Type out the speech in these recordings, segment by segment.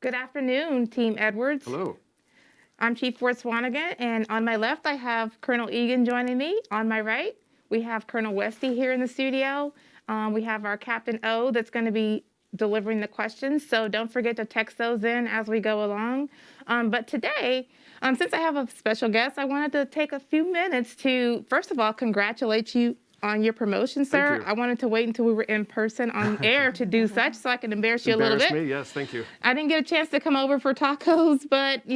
Good afternoon, Team Edwards. Hello. I'm Chief Ward-Swanigan, and on my left, I have Colonel Egan joining me. On my right, we have Colonel Westy here in the studio. We have our Captain O that's going to be delivering the questions, so don't forget to text those in as we go along. But today, since I have a special guest, I wanted to take a few minutes to, first of all, congratulate you on your promotion, sir. Thank you. I wanted to wait until we were in person on air to do such, so I can embarrass you a little bit. Embarrass me? Yes, thank you. I didn't get a chance to come over for tacos, but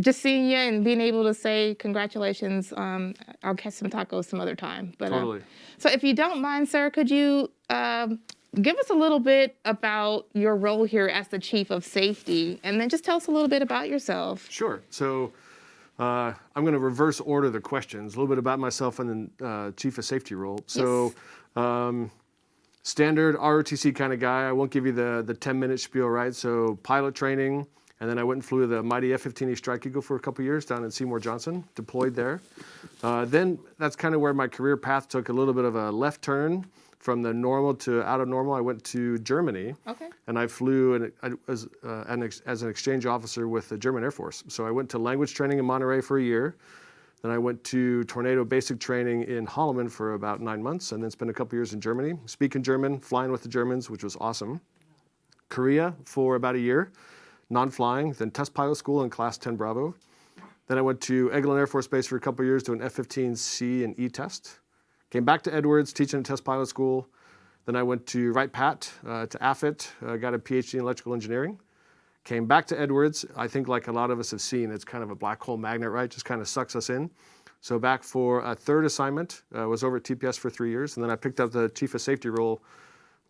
just seeing you and being able to say congratulations, I'll catch some tacos some other time. But, Totally. So if you don't mind, sir, could you give us a little bit about your role here as the Chief of Safety, and then just tell us a little bit about yourself. Sure. So I'm going to reverse order the questions, a little bit about myself and then Chief of Safety role. So standard ROTC kind of guy. I won't give you the 10-minute spiel, right? So pilot training, and then I went and flew the mighty F-15E Strike Eagle for a couple years down in Seymour Johnson, deployed there. Then that's kind of where my career path took a little bit of a left turn from the normal to out of normal. I went to Germany, and I flew as an exchange officer with the German Air Force. So I went to language training in Monterey for a year. Then I went to Tornado basic training in Holloman for about 9 months, and then spent a couple years in Germany, speaking German, flying with the Germans, which was awesome. Korea for about a year, non-flying, then test pilot school in Class 10 Bravo. Then I went to Eglin Air Force Base for a couple years doing F-15C and E test. Came back to Edwards, teaching at test pilot school. Then I went to Wright-Patt, to AFIT, got a PhD in electrical engineering. Came back to Edwards. I think like a lot of us have seen, it's kind of a black hole magnet, right? Just kind of sucks us in. So back for a third assignment, was over at TPS for 3 years, and then I picked up the Chief of Safety role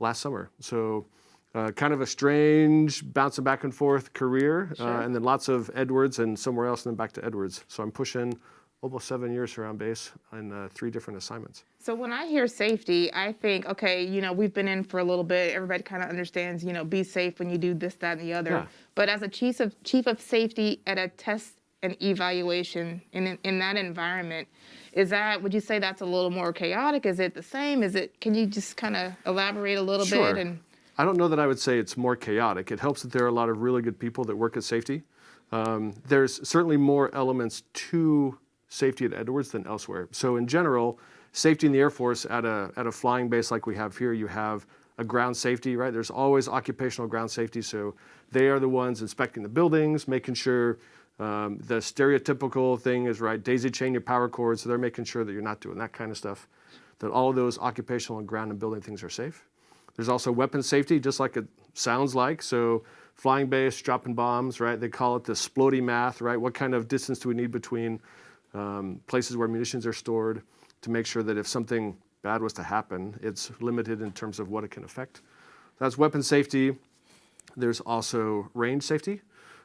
last summer. So kind of a strange bouncing back and forth career, and then lots of Edwards and somewhere else, and then back to Edwards. So I'm pushing almost 7 years around base in 3 different assignments. So when I hear safety, I think, okay, we've been in for a little bit. Everybody kind of understands, be safe when you do this, that, and the other. Yeah. But as a chief of safety at a test and evaluation in that environment, would you say that's a little more chaotic? Is it the same? Can you just kind of elaborate a little bit? And I don't know that I would say it's more chaotic. It helps that there are a lot of really good people that work at safety. There's certainly more elements to safety at Edwards than elsewhere. So in general, safety in the Air Force at a flying base like we have here, you have a ground safety, right? There's always occupational ground safety. So they are the ones inspecting the buildings, making sure the stereotypical thing is right, daisy chain your power cords. So they're making sure that you're not doing that kind of stuff, that all of those occupational and ground and building things are safe. There's also weapons safety, just like it sounds like. So flying base, dropping bombs, right? They call it the splody math, right? What kind of distance do we need between places where munitions are stored to make sure that if something bad was to happen, it's limited in terms of what it can affect. That's weapons safety. There's also range safety.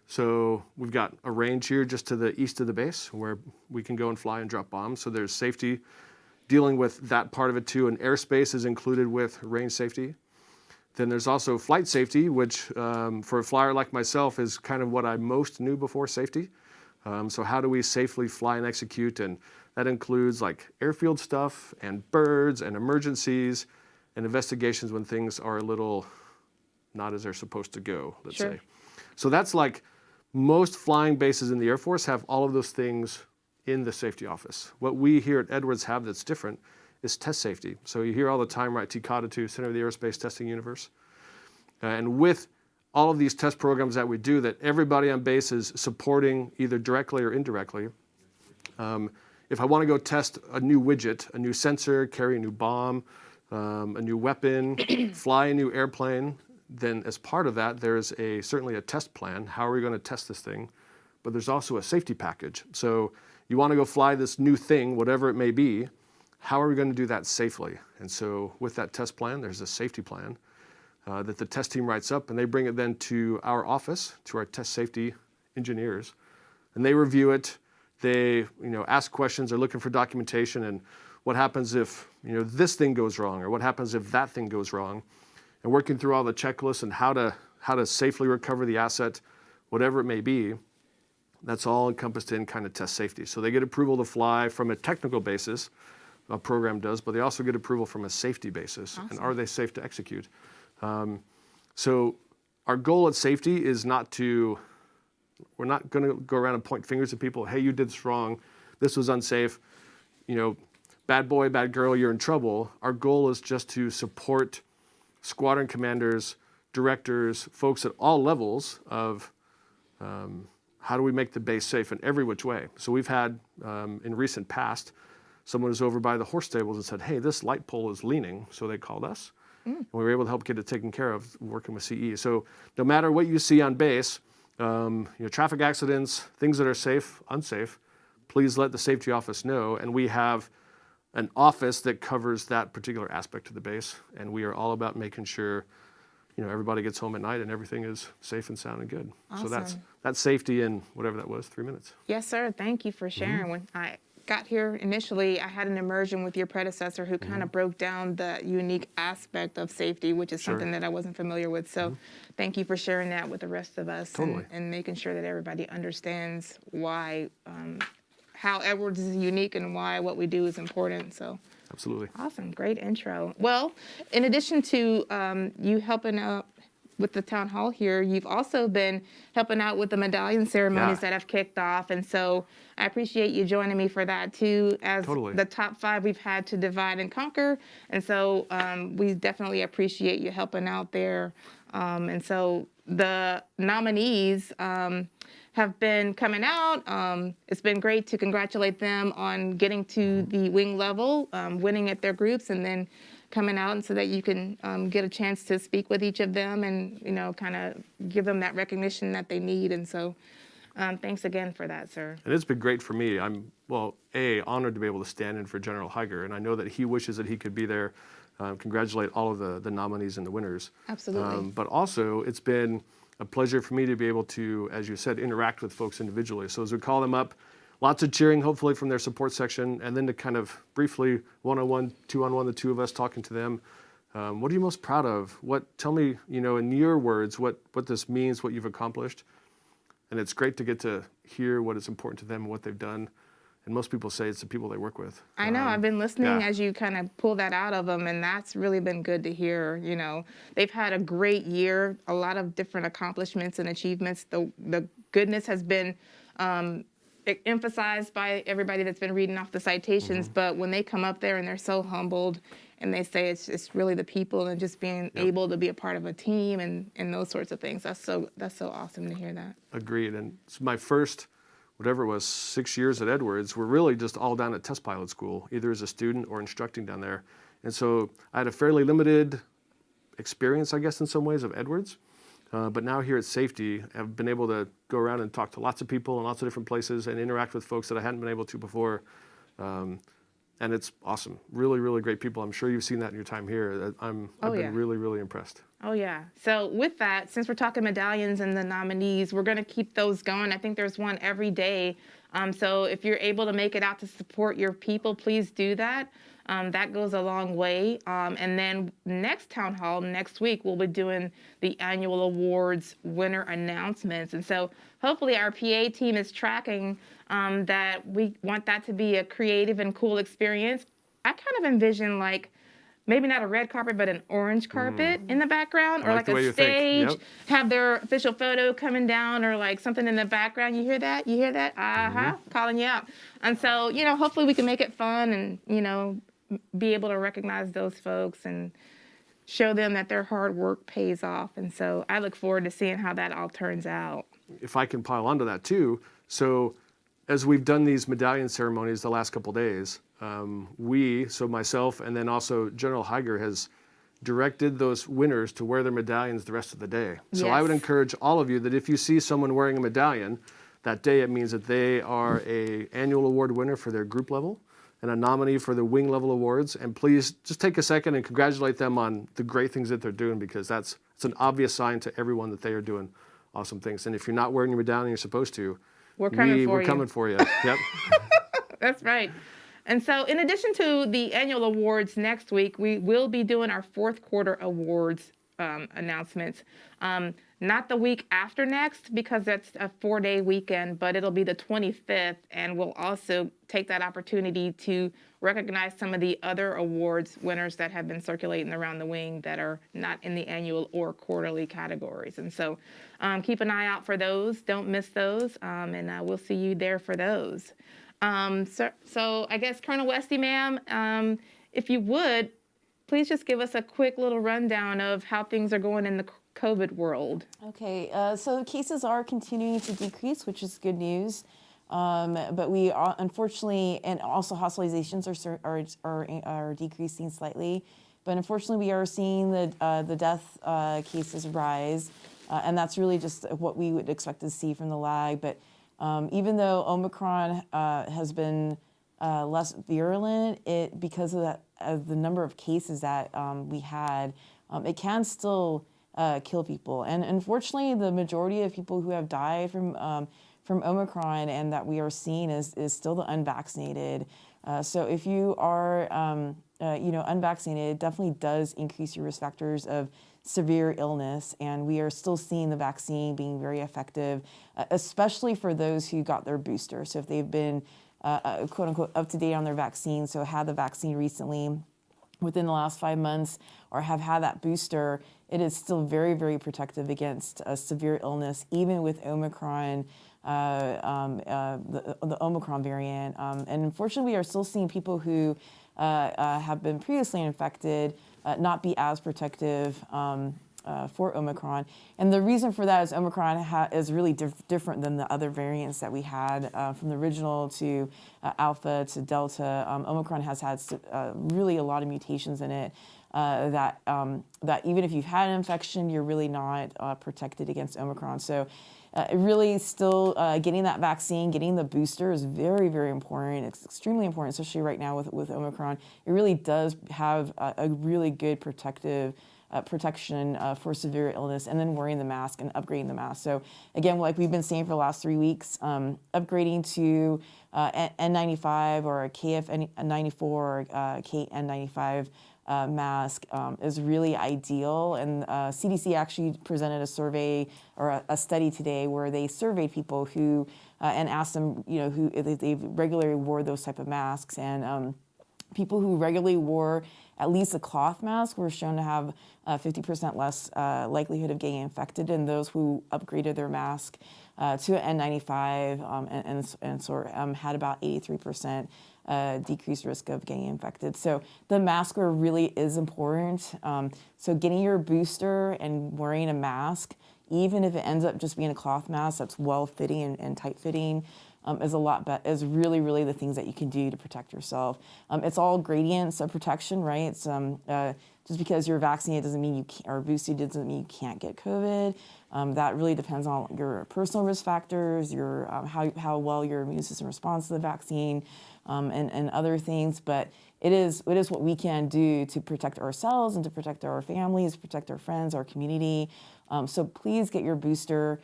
So we've got a range here just to the east of the base where we can go and fly and drop bombs. So there's safety dealing with that part of it too, and airspace is included with range safety. Then there's also flight safety, which for a flyer like myself is kind of what I most knew before safety. So how do we safely fly and execute? And that includes like airfield stuff and birds and emergencies and investigations when things are a little not as they're supposed to go, let's say. So that's like most flying bases in the Air Force have all of those things in the safety office. What we here at Edwards have that's different is test safety. So you hear all the time, right, TCATA 2, Center of the Aerospace Testing Universe. And with all of these test programs that we do that everybody on base is supporting either directly or indirectly. If I want to go test a new widget, a new sensor, carry a new bomb, a new weapon, fly a new airplane, then as part of that, there's certainly a test plan. How are we going to test this thing? But there's also a safety package. So you want to go fly this new thing, whatever it may be, how are we going to do that safely? And so with that test plan, there's a safety plan that the test team writes up, and they bring it then to our office, to our test safety engineers, and they review it. They ask questions, they're looking for documentation, and what happens if this thing goes wrong, or what happens if that thing goes wrong, and working through all the checklists and how to safely recover the asset, whatever it may be. That's all encompassed in kind of test safety. So they get approval to fly from a technical basis, a program does, but they also get approval from a safety basis. Awesome. And are they safe to execute? So our goal at safety is we're not going to go around and point fingers at people. Hey, you did this wrong. This was unsafe. Bad boy, bad girl, you're in trouble. Our goal is just to support squadron commanders, directors, folks at all levels of how do we make the base safe in every which way. So we've had, in recent past, someone was over by the horse stables and said, hey, this light pole is leaning. So they called us. And we were able to help get it taken care of working with CE. So no matter what you see on base, traffic accidents, things that are safe, unsafe, please let the safety office know. And we have an office that covers that particular aspect of the base. And we are all about making sure everybody gets home at night and everything is safe and sound and good. Awesome. So that's safety in whatever that was, 3 minutes. Yes, sir. Thank you for sharing. When I got here initially, I had an immersion with your predecessor who kind of broke down the unique aspect of safety, which is something that I wasn't familiar with. So thank you for sharing that with the rest of us. Totally. And making sure that everybody understands why, how Edwards is unique and why what we do is important. So. Absolutely. Awesome. Great intro. Well, in addition to you helping out with the town hall here, you've also been helping out with the medallion ceremonies that have kicked off. And so I appreciate you joining me for that too, as the top 5 we've had to divide and conquer. And so we definitely appreciate you helping out there. And so the nominees have been coming out. It's been great to congratulate them on getting to the wing level, winning at their groups, and then coming out, and so that you can get a chance to speak with each of them and kind of give them that recognition that they need. And so thanks again for that, sir. And it's been great for me. I'm honored to be able to stand in for General Higer, and I know that he wishes that he could be there. Congratulate all of the nominees and the winners. Absolutely. But also, it's been a pleasure for me to be able to, as you said, interact with folks individually. So as we call them up, lots of cheering, hopefully from their support section, and then to kind of briefly, one-on-one, two-on-one, the two of us talking to them. What are you most proud of? Tell me, in your words, what this means, what you've accomplished. And it's great to get to hear what is important to them and what they've done. And most people say it's the people they work with. I know. I've been listening as you kind of pull that out of them, and that's really been good to hear. They've had a great year, a lot of different accomplishments and achievements. The goodness has been emphasized by everybody that's been reading off the citations. But when they come up there and they're so humbled, and they say it's really the people and just being able to be a part of a team and those sorts of things. That's so awesome to hear that. Agreed. And it's my first, whatever it was, 6 years at Edwards, were really just all down at test pilot school, either as a student or instructing down there. And so I had a fairly limited experience, I guess, in some ways of Edwards. But now here at Safety, I've been able to go around and talk to lots of people in lots of different places and interact with folks that I hadn't been able to before. And it's awesome. Really, really great people. I'm sure you've seen that in your time here. I've been really, really impressed. Oh, yeah. So with that, since we're talking medallions and the nominees, we're going to keep those going. I think there's one every day. So if you're able to make it out to support your people, please do that. That goes a long way. And then next town hall, next week, we'll be doing the annual awards winner announcements. And so hopefully our PA team is tracking that we want that to be a creative and cool experience. I kind of envision maybe not a red carpet, but an orange carpet in the background, or like a stage, have their official photo coming down, or something in the background. You hear that? You hear that? Calling you out. And so, hopefully we can make it fun and, be able to recognize those folks and show them that their hard work pays off. And so I look forward to seeing how that all turns out. If I can pile onto that too. So as we've done these medallion ceremonies the last couple days, so myself and then also General Higer has directed those winners to wear their medallions the rest of the day. So I would encourage all of you that if you see someone wearing a medallion, that day it means that they are an annual award winner for their group level and a nominee for the wing level awards. And please just take a second and congratulate them on the great things that they're doing, because it's an obvious sign to everyone that they are doing awesome things. And if you're not wearing your medallion you're supposed to, we're coming for you. Yep. That's right. And so in addition to the annual awards next week, we will be doing our fourth quarter awards announcements. not the week after next because that's a 4-day weekend, but it'll be the 25th, and we'll also take that opportunity to recognize some of the other awards winners that have been circulating around the wing that are not in the annual or quarterly categories. And so keep an eye out for those. Don't miss those, and we'll see you there for those. So I guess, Colonel Westy, ma'am, if you would, please just give us a quick little rundown of how things are going in the COVID world. Okay, so cases are continuing to decrease, which is good news. But we are, unfortunately, and also hospitalizations are decreasing slightly. But unfortunately, we are seeing the death cases rise, and that's really just what we would expect to see from the lag. But even though Omicron has been less virulent, because of that, the number of cases that we had, it can still kill people. And unfortunately, the majority of people who have died from Omicron and that we are seeing is still the unvaccinated. So if you are unvaccinated, it definitely does increase your risk factors of severe illness, and we are still seeing the vaccine being very effective, especially for those who got their booster. So if they've been quote unquote up to date on their vaccine, so had the vaccine recently within the last 5 months or have had that booster, it is still very, very protective against severe illness, even with Omicron, the Omicron variant. And unfortunately, we are still seeing people who have been previously infected not be as protective for Omicron. And the reason for that is Omicron is really different than the other variants that we had from the original to Alpha to Delta. Omicron has had really a lot of mutations in it that even if you've had an infection, you're really not protected against Omicron. So it really still getting that vaccine, getting the booster is very, very important. It's extremely important, especially right now with Omicron. It really does have a really good protection for severe illness, and then wearing the mask and upgrading the mask. So again, like we've been saying for the last 3 weeks, upgrading to N95 or a KF94 or KN95 mask is really ideal. And CDC actually presented a survey or a study today where they surveyed people who and asked them, who they regularly wore those type of masks, and people who regularly wore at least a cloth mask were shown to have 50% less likelihood of getting infected, and those who upgraded their mask to an N95 and had about 83% decreased risk of getting infected. So the mask wear really is important. So getting your booster and wearing a mask, even if it ends up just being a cloth mask that's well-fitting and tight-fitting, is really, really the things that you can do to protect yourself. It's all gradients of protection, right? It's, just because you're vaccinated doesn't mean you can't, or boosted doesn't mean you can't get COVID. That really depends on your personal risk factors, your how well your immune system responds to the vaccine, and other things. But it is what we can do to protect ourselves and to protect our families, protect our friends, our community. So please get your booster.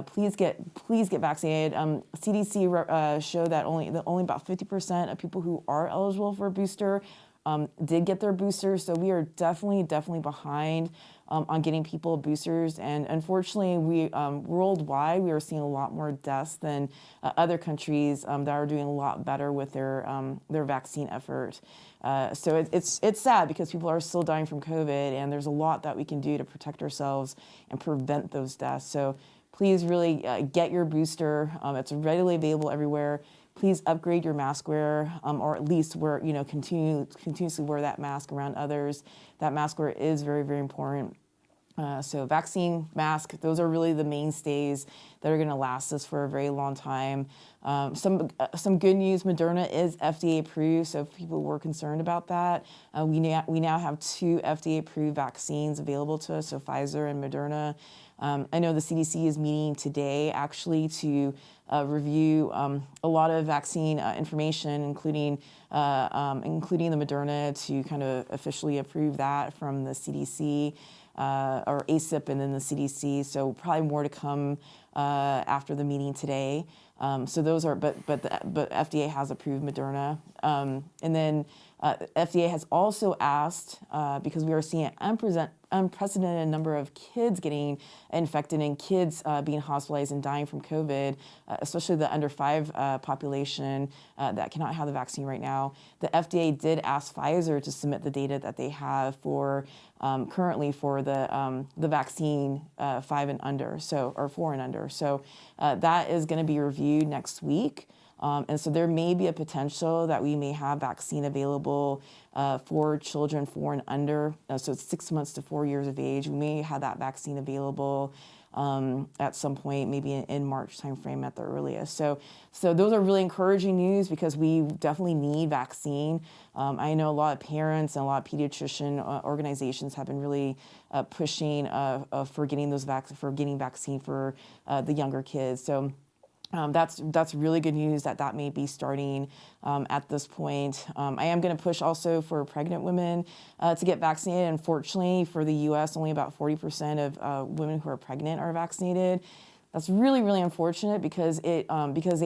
Please get vaccinated. CDC showed that only about 50% of people who are eligible for a booster did get their boosters. So we are definitely behind on getting people boosters. And unfortunately, we worldwide we are seeing a lot more deaths than other countries that are doing a lot better with their vaccine effort. So it's sad because people are still dying from COVID, and there's a lot that we can do to protect ourselves and prevent those deaths. So please really get your booster. It's readily available everywhere. Please upgrade your mask wear, or at least continuously wear that mask around others. That mask wear is very, very important. So vaccine, mask, those are really the mainstays that are going to last us for a very long time. Some good news, Moderna is FDA approved, so if people were concerned about that, we now have 2 FDA approved vaccines available to us, so Pfizer and Moderna. I know the CDC is meeting today actually to review a lot of vaccine information, including the Moderna, to kind of officially approve that from the CDC. Or ACIP and then the CDC, so probably more to come after the meeting today. So those are, but FDA has approved Moderna, and then FDA has also asked, because we are seeing an unprecedented number of kids getting infected and kids being hospitalized and dying from COVID, especially the under 5 population that cannot have the vaccine right now. The FDA did ask Pfizer to submit the data that they have for currently for the vaccine 5 and under, or 4 and under. So that is going to be reviewed next week. And so there may be a potential that we may have vaccine available for children 4 and under. So it's 6 months to 4 years of age. We may have that vaccine available at some point, maybe in March timeframe at the earliest. So those are really encouraging news because we definitely need vaccine. I know a lot of parents and a lot of pediatrician organizations have been really pushing for getting vaccine for the younger kids. So. That's really good news that may be starting at this point. I am going to push also for pregnant women to get vaccinated. Unfortunately, for the U.S., only about 40% of women who are pregnant are vaccinated. That's really, really unfortunate because they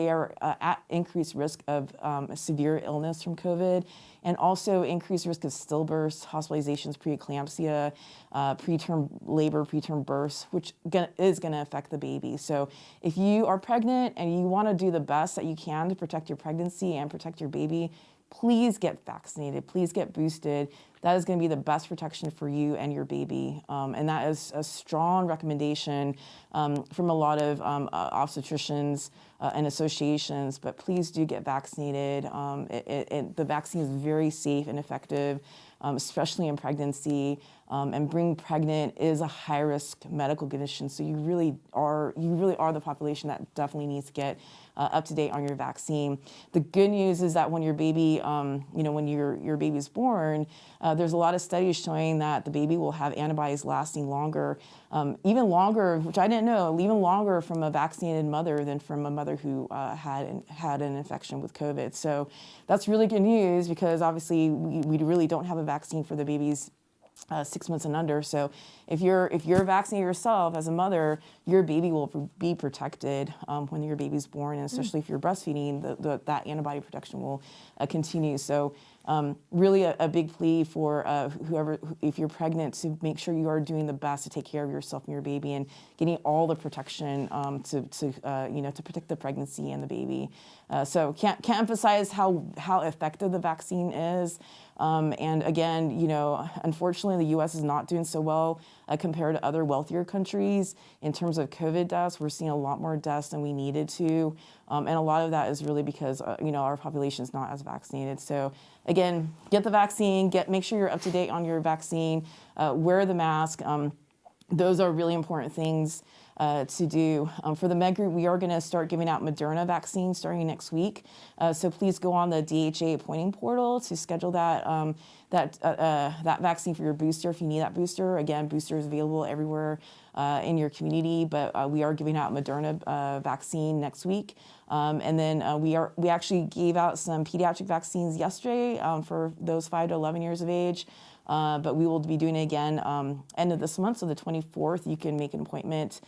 are at increased risk of severe illness from COVID and also increased risk of stillbirths, hospitalizations, preeclampsia, preterm labor, preterm births, which is going to affect the baby. So if you are pregnant and you want to do the best that you can to protect your pregnancy and protect your baby, please get vaccinated, please get boosted. That is going to be the best protection for you and your baby. And that is a strong recommendation from a lot of obstetricians and associations, but please do get vaccinated. The vaccine is very safe and effective, especially in pregnancy. And being pregnant is a high-risk medical condition, so you really are the population that definitely needs to get up to date on your vaccine. The good news is that when your baby, when your baby's born, there's a lot of studies showing that the baby will have antibodies lasting longer, even longer, which I didn't know, even longer from a vaccinated mother than from a mother who had an infection with COVID. So that's really good news because obviously we really don't have a vaccine for the babies 6 months and under. So if you're vaccinated yourself as a mother, your baby will be protected when your baby's born, and especially if you're breastfeeding, that antibody protection will continue. So really a big plea for whoever, if you're pregnant, to make sure you are doing the best to take care of yourself and your baby and getting all the protection to protect the pregnancy and the baby. So can't emphasize how effective the vaccine is. And again, unfortunately, the U.S. is not doing so well compared to other wealthier countries in terms of COVID deaths. We're seeing a lot more deaths than we needed to, and a lot of that is really because our population is not as vaccinated. So again, get the vaccine. Make sure you're up to date on your vaccine. Wear the mask. Those are really important things to do. For the med group, we are going to start giving out Moderna vaccines starting next week. So please go on the DHA appointing portal to schedule that vaccine for your booster if you need that booster. Again, booster is available everywhere in your community, but we are giving out Moderna vaccine next week. And then we actually gave out some pediatric vaccines yesterday for those 5 to 11 years of age. But we will be doing it again end of this month, so the 24th. You can make an appointment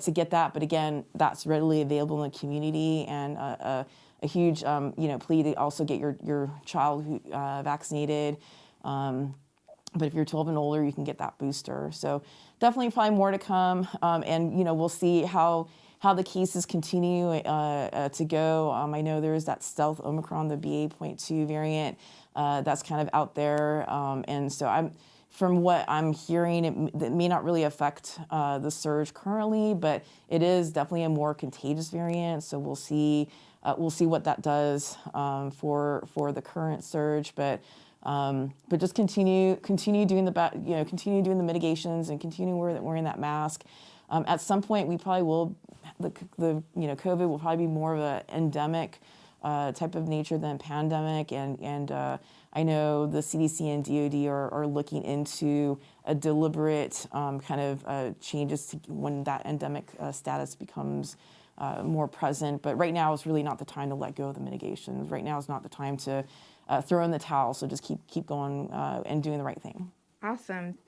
to get that. But again, that's readily available in the community, and a huge plea to also get your child vaccinated. But if you're 12 and older, you can get that booster. So definitely probably more to come, and we'll see how the cases continue to go. I know there's that stealth Omicron, the BA.2 variant. That's kind of out there, and so from what I'm hearing, it may not really affect the surge currently, but it is definitely a more contagious variant. So we'll see what that does for the current surge, but just continue doing continue doing the mitigations and continue wearing that mask. At some point, we probably will. The COVID will probably be more of an endemic type of nature than pandemic, and I know the CDC and DoD are looking into a deliberate kind of changes to when that endemic status becomes more present. But right now is really not the time to let go of the mitigations. Right now is not the time to throw in the towel. So just keep going and doing the right thing. Awesome.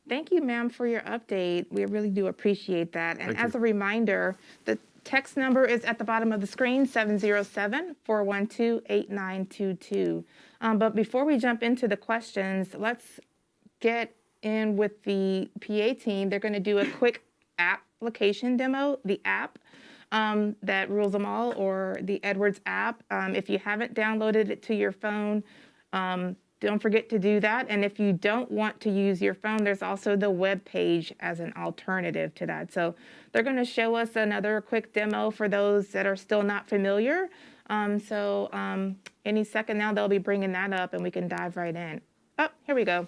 Thank you, ma'am, for your update. We really do appreciate that. And as a reminder, the text number is at the bottom of the screen, 707-412-8922. But before we jump into the questions, let's get in with the PA team. They're going to do a quick application demo, the app that rules them all, or the Edwards app. If you haven't downloaded it to your phone, don't forget to do that. And if you don't want to use your phone, there's also the web page as an alternative to that. So they're going to show us another quick demo for those that are still not familiar. Any second now, they'll be bringing that up and we can dive right in. Oh, here we go.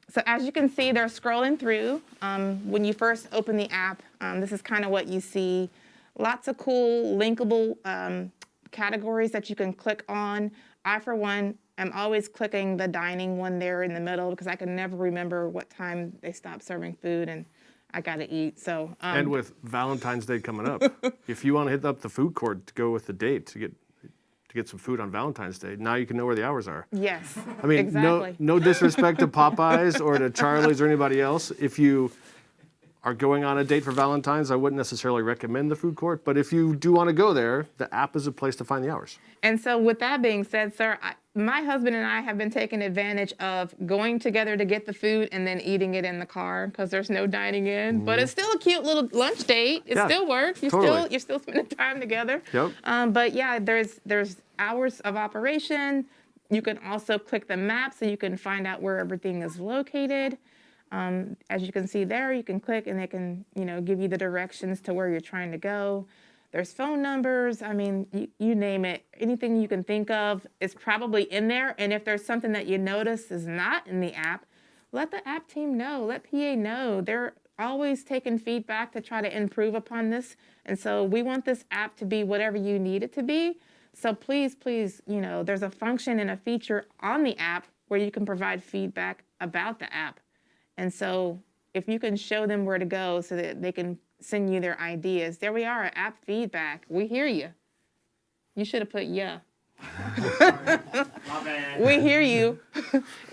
So as you can see, they're scrolling through. When you first open the app, this is kind of what you see. Lots of cool linkable categories that you can click on. I, for one, am always clicking the dining one there in the middle because I can never remember what time they stop serving food and I got to eat. So and with Valentine's Day coming up, if you want to hit up the food court to go with the date to get some food on Valentine's Day, now you can know where the hours are. Yes, I mean, exactly. no disrespect to Popeyes or to Charlie's or anybody else. If you are going on a date for Valentine's, I wouldn't necessarily recommend the food court, but if you do want to go there, the app is a place to find the hours. And so with that being said, sir, my husband and I have been taking advantage of going together to get the food and then eating it in the car because there's no dining in. But it's still a cute little lunch date. It still works. You're still spending time together. Yep. But yeah, there's hours of operation. You can also click the map so you can find out where everything is located. As you can see there, you can click and they can, give you the directions to where you're trying to go. There's phone numbers. I mean, you name it. Anything you can think of is probably in there. And if there's something that you notice is not in the app, let the app team know. Let PA know. They're always taking feedback to try to improve upon this. And so we want this app to be whatever you need it to be. So please, there's a function and a feature on the app where you can provide feedback about the app. And so if you can show them where to go so that they can send you their ideas. There we are, app feedback. We hear you. You should have put yeah. We hear you.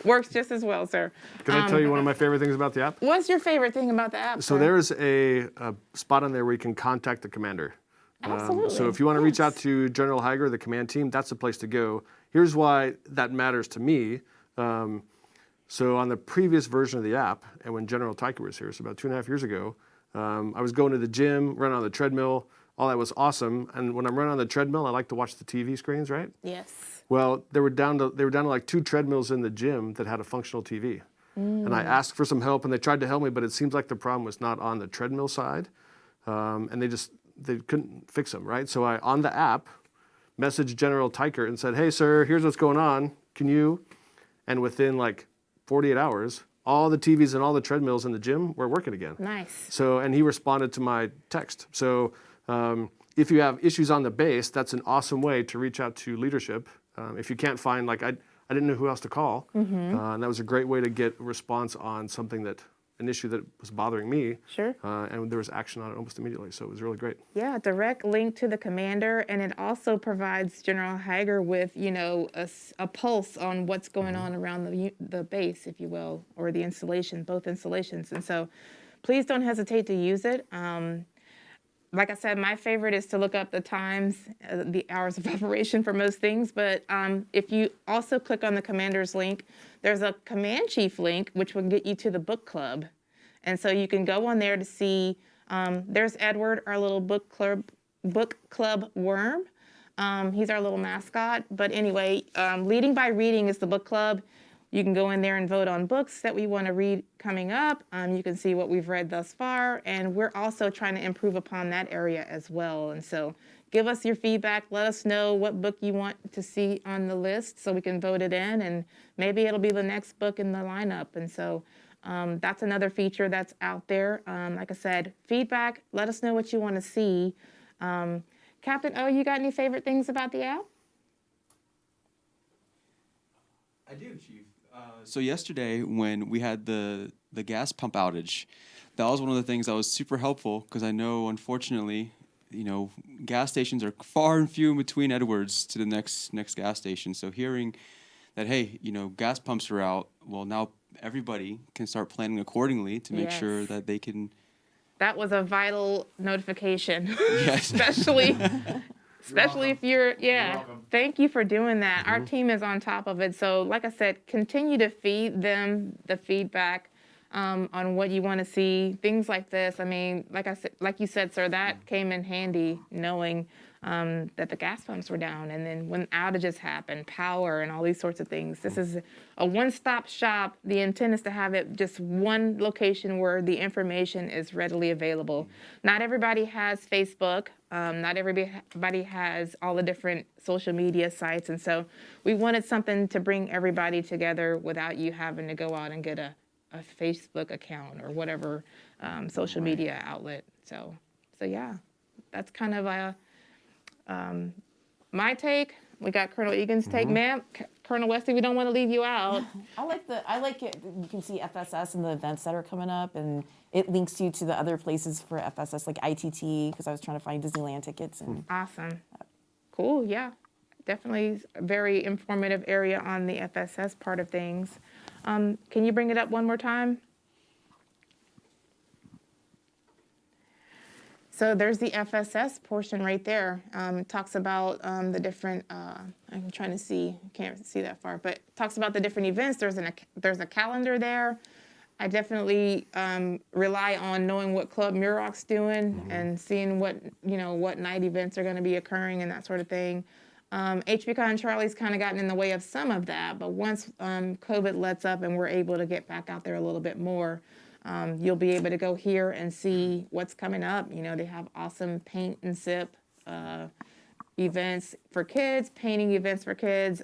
Works just as well, sir. Can I tell you one of my favorite things about the app? What's your favorite thing about the app, So sir? there's a spot on there where you can contact the commander. Absolutely. So if you want to reach out to General Higer, the command team, that's the place to go. Here's why that matters to me. So on the previous version of the app, and when General Tyker was here, so about 2.5 years ago, I was going to the gym, running on the treadmill. All that was awesome. And when I'm running on the treadmill, I like to watch the TV screens, right? Yes. Well, they were down to like 2 treadmills in the gym that had a functional TV. And I asked for some help, and they tried to help me, but it seems like the problem was not on the treadmill side, and they couldn't fix them, right? So I, on the app, messaged General Tyker and said, "Hey, sir, here's what's going on. Can you?" And within like 48 hours, all the TVs and all the treadmills in the gym were working again. Nice. So, and he responded to my text. So if you have issues on the base, that's an awesome way to reach out to leadership. If you can't find, like, I didn't know who else to call. And that was a great way to get a response on an issue that was bothering me. Sure. And there was action on it almost immediately. So it was really great. Yeah, direct link to the commander, and it also provides General Higer with, a pulse on what's going on around the base, if you will, or the installation, both installations. And so please don't hesitate to use it. Like I said, my favorite is to look up the times, the hours of operation for most things. But if you also click on the commander's link, there's a command chief link, which will get you to the book club. And so you can go on there to see, there's Edward, our little book club worm. He's our little mascot. But anyway, Leading by Reading is the book club. You can go in there and vote on books that we want to read coming up. You can see what we've read thus far. And we're also trying to improve upon that area as well. And so give us your feedback. Let us know what book you want to see on the list so we can vote it in. And maybe it'll be the next book in the lineup. And so that's another feature that's out there. Like I said, feedback. Let us know what you want to see. Captain O, you got any favorite things about the app? I do, Chief. So yesterday when we had the gas pump outage, that was one of the things that was super helpful because I know, unfortunately, gas stations are far and few in between Edwards to the next gas station. So hearing that, hey, gas pumps are out, well, now everybody can start planning accordingly to make sure that they can that was a vital notification, Yes. especially if you're, yeah. welcome. Thank you for doing that. Our team is on top of it. So like I said, continue to feed them the feedback on what you want to see, things like this. I mean, like you said, sir, that came in handy knowing that the gas pumps were down. And then when outages happen, power and all these sorts of things. This is a one-stop shop. The intent is to have it just one location where the information is readily available. Not everybody has Facebook. Not everybody has all the different social media sites. And so we wanted something to bring everybody together without you having to go out and get a Facebook account or whatever social media outlet. So yeah, that's kind of my take. We got Colonel Egan's take, ma'am. Colonel Westy, we don't want to leave you out. I like it. You can see FSS and the events that are coming up, and it links you to the other places for FSS, like ITT, because I was trying to find Disneyland tickets. And Awesome. Cool, yeah. Definitely a very informative area on the FSS part of things. Can you bring it up one more time? So there's the FSS portion right there. It talks about the different, I'm trying to see, can't see that far, but it talks about the different events. There's a calendar there. I definitely rely on knowing what Club Muroc's doing and seeing what night events are going to be occurring and that sort of thing. HBCon Charlie's kind of gotten in the way of some of that, but once COVID lets up and we're able to get back out there a little bit more, you'll be able to go here and see what's coming up. You know, they have awesome paint and sip events for kids, painting events for kids,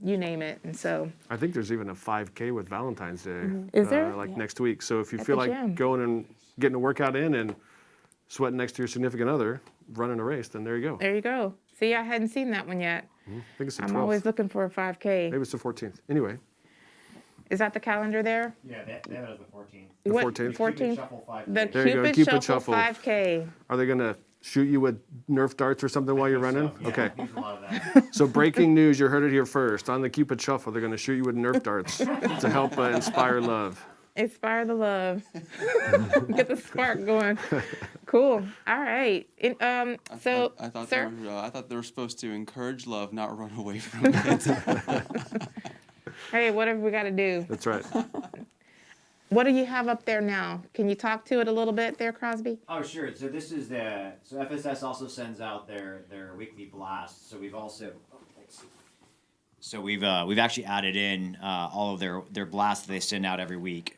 you name it. And so I think there's even a 5K with Valentine's Day. Is there? Next week. So if you At feel the like gym. going and getting a workout in and sweating next to your significant other, running a race, then there you go. there you go. See, I hadn't seen that one yet. I think it's the 12th. I'm always looking for a 5K. Maybe it's the 14th. Anyway, Is that the calendar there? Yeah, that was the 14th. The What- 14th? 14th? Shuffle 5. The There you go, Cupid Cupid Shuffle Shuffle. 5K. are they going to shoot you with Nerf darts or something while you're running? Yeah, Okay. there's a lot of that. So breaking news, you heard it here first. On the Cupid Shuffle, they're going to shoot you with Nerf darts to help inspire love. Inspire the love. Get the spark going. Cool. All right. So, I thought sir? I thought they were supposed to encourage love, not run away from it. Hey, whatever we got to do. That's right. What do you have up there now? Can you talk to it a little bit there, Crosby? Oh, sure. So this is so FSS also sends out their weekly blast. So we've also we've actually added in all of their blasts that they send out every week.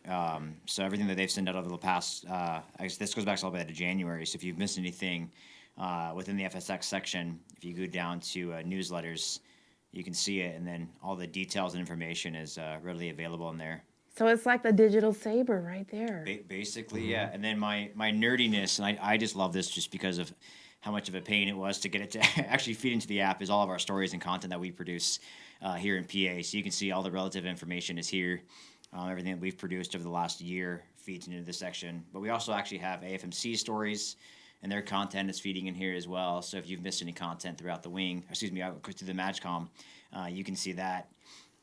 So everything that they've sent out over the past, I guess this goes back all the way to January. So if you've missed anything within the FSX section, if you go down to newsletters, you can see it, and then all the details and information is readily available in there. So it's like the digital saber right there. Basically, yeah. And then my nerdiness, and I just love this just because of how much of a pain it was to get it to actually feed into the app, is all of our stories and content that we produce here in PA. So you can see all the relative information is here. Everything that we've produced over the last year feeds into this section. But we also actually have AFMC stories, and their content is feeding in here as well. So if you've missed any content throughout the through the MAGCOM, you can see that.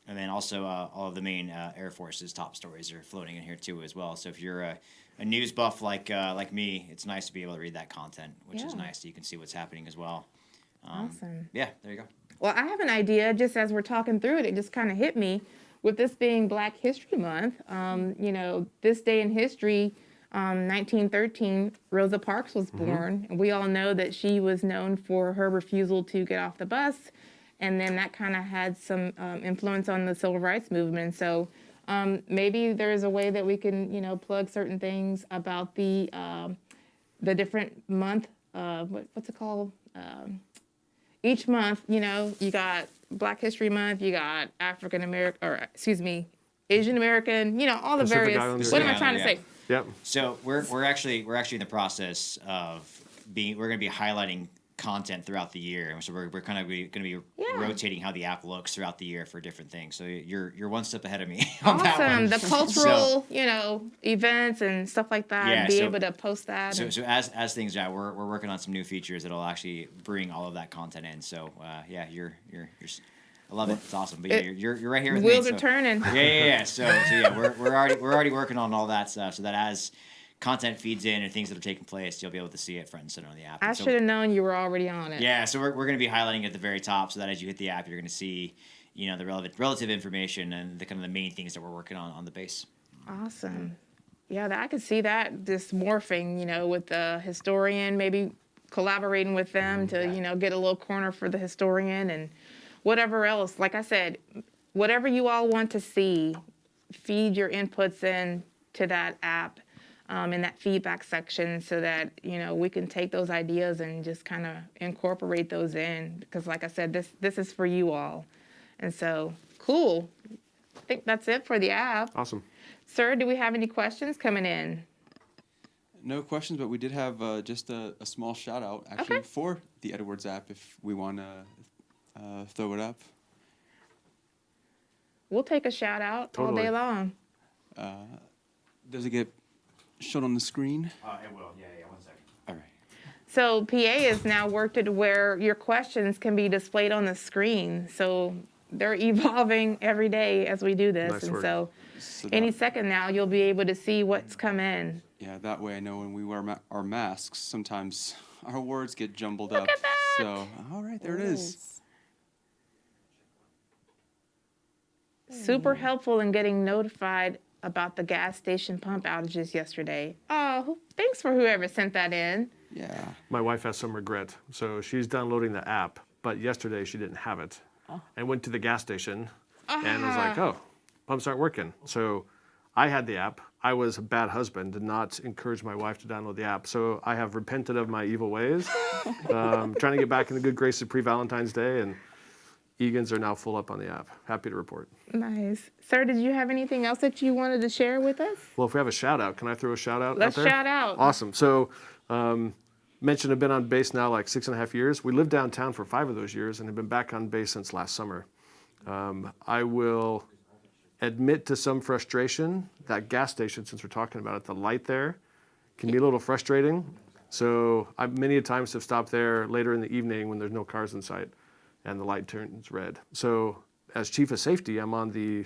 And then also all of the main Air Force's top stories are floating in here too as well. So if you're a news buff like me, it's nice to be able to read that content, which is Yeah. nice. So you can see what's happening as well. Awesome. Yeah, there you go. Well, I have an idea. Just as we're talking through it, it just kind of hit me. With this being Black History Month, this day in history, 1913, Rosa Parks was born. And we all know that she was known for her refusal to get off the bus. And then that kind of had some influence on the civil rights movement. So maybe there's a way that we can, plug certain things about the different month. What's it called? Each month, you got Black History Month, you got Asian American, all the Pacific various. Islanders. What am I Yeah. trying to say? Yep. So we're actually in the process of we're going to be highlighting content throughout the year. So we're kind of going to be rotating how the app looks throughout the year for different things. So you're one step ahead of me on that one. Awesome. The cultural, events and stuff like that. Yeah, be so- able to post that. So as things out, we're working on some new features that'll actually bring all of that content in. So you're I love it. It's awesome. But yeah, you're right here with Wheels me. are turning. Yeah. So we're already working on all that stuff. So that as content feeds in and things that are taking place, you'll be able to see it front and center on the app. I And so- should have known you were already on it. Yeah, so we're going to be highlighting at the very top so that as you hit the app, you're going to see, the relative information and the kind of the main things that we're working on the base. Awesome. Yeah, I could see that just morphing, with the historian, maybe collaborating with them to, get a little corner for the historian and whatever else. Like I said, whatever you all want to see, feed your inputs in to that app in that feedback section so that, we can take those ideas and just kind of incorporate those in. Because like I said, this is for you all. And so, cool. I think that's it for the app. Awesome. Sir, do we have any questions coming in? No questions, but we did have just a small shout out actually Okay. for the Edwards app if we want to throw it up. We'll take a shout out all Totally. day long. Does it get shown on the screen? It will. Yeah, 1 second. All right. So PA has now worked it where your questions can be displayed on the screen. So they're evolving every day as we do this. Nice and work. so So any that- second now, you'll be able to see what's come in. Yeah, that way I know when we wear our masks, sometimes our words get jumbled Look up. at that! So, all right, there it is. Super helpful in getting notified about the gas station pump outages yesterday. Oh, thanks for whoever sent that in. Yeah. My wife has some regret. So she's downloading the app, but yesterday she didn't have it. And went to the gas station and was like, oh, pumps aren't working. So I had the app. I was a bad husband, did not encourage my wife to download the app. So I have repented of my evil ways, trying to get back in the good graces pre-Valentine's Day, and Egan's are now full up on the app. Happy to report. Nice. Sir, did you have anything else that you wanted to share with us? Well, if we have a shout out, can I throw a shout out Let's out there? shout out. Awesome. So mentioned I've been on base now like 6.5 years. We lived downtown for 5 of those years and have been back on base since last summer. I will admit to some frustration. That gas station, since we're talking about it, the light there can be a little frustrating. So I many a times have stopped there later in the evening when there's no cars in sight and the light turns red. So as chief of safety, I'm on the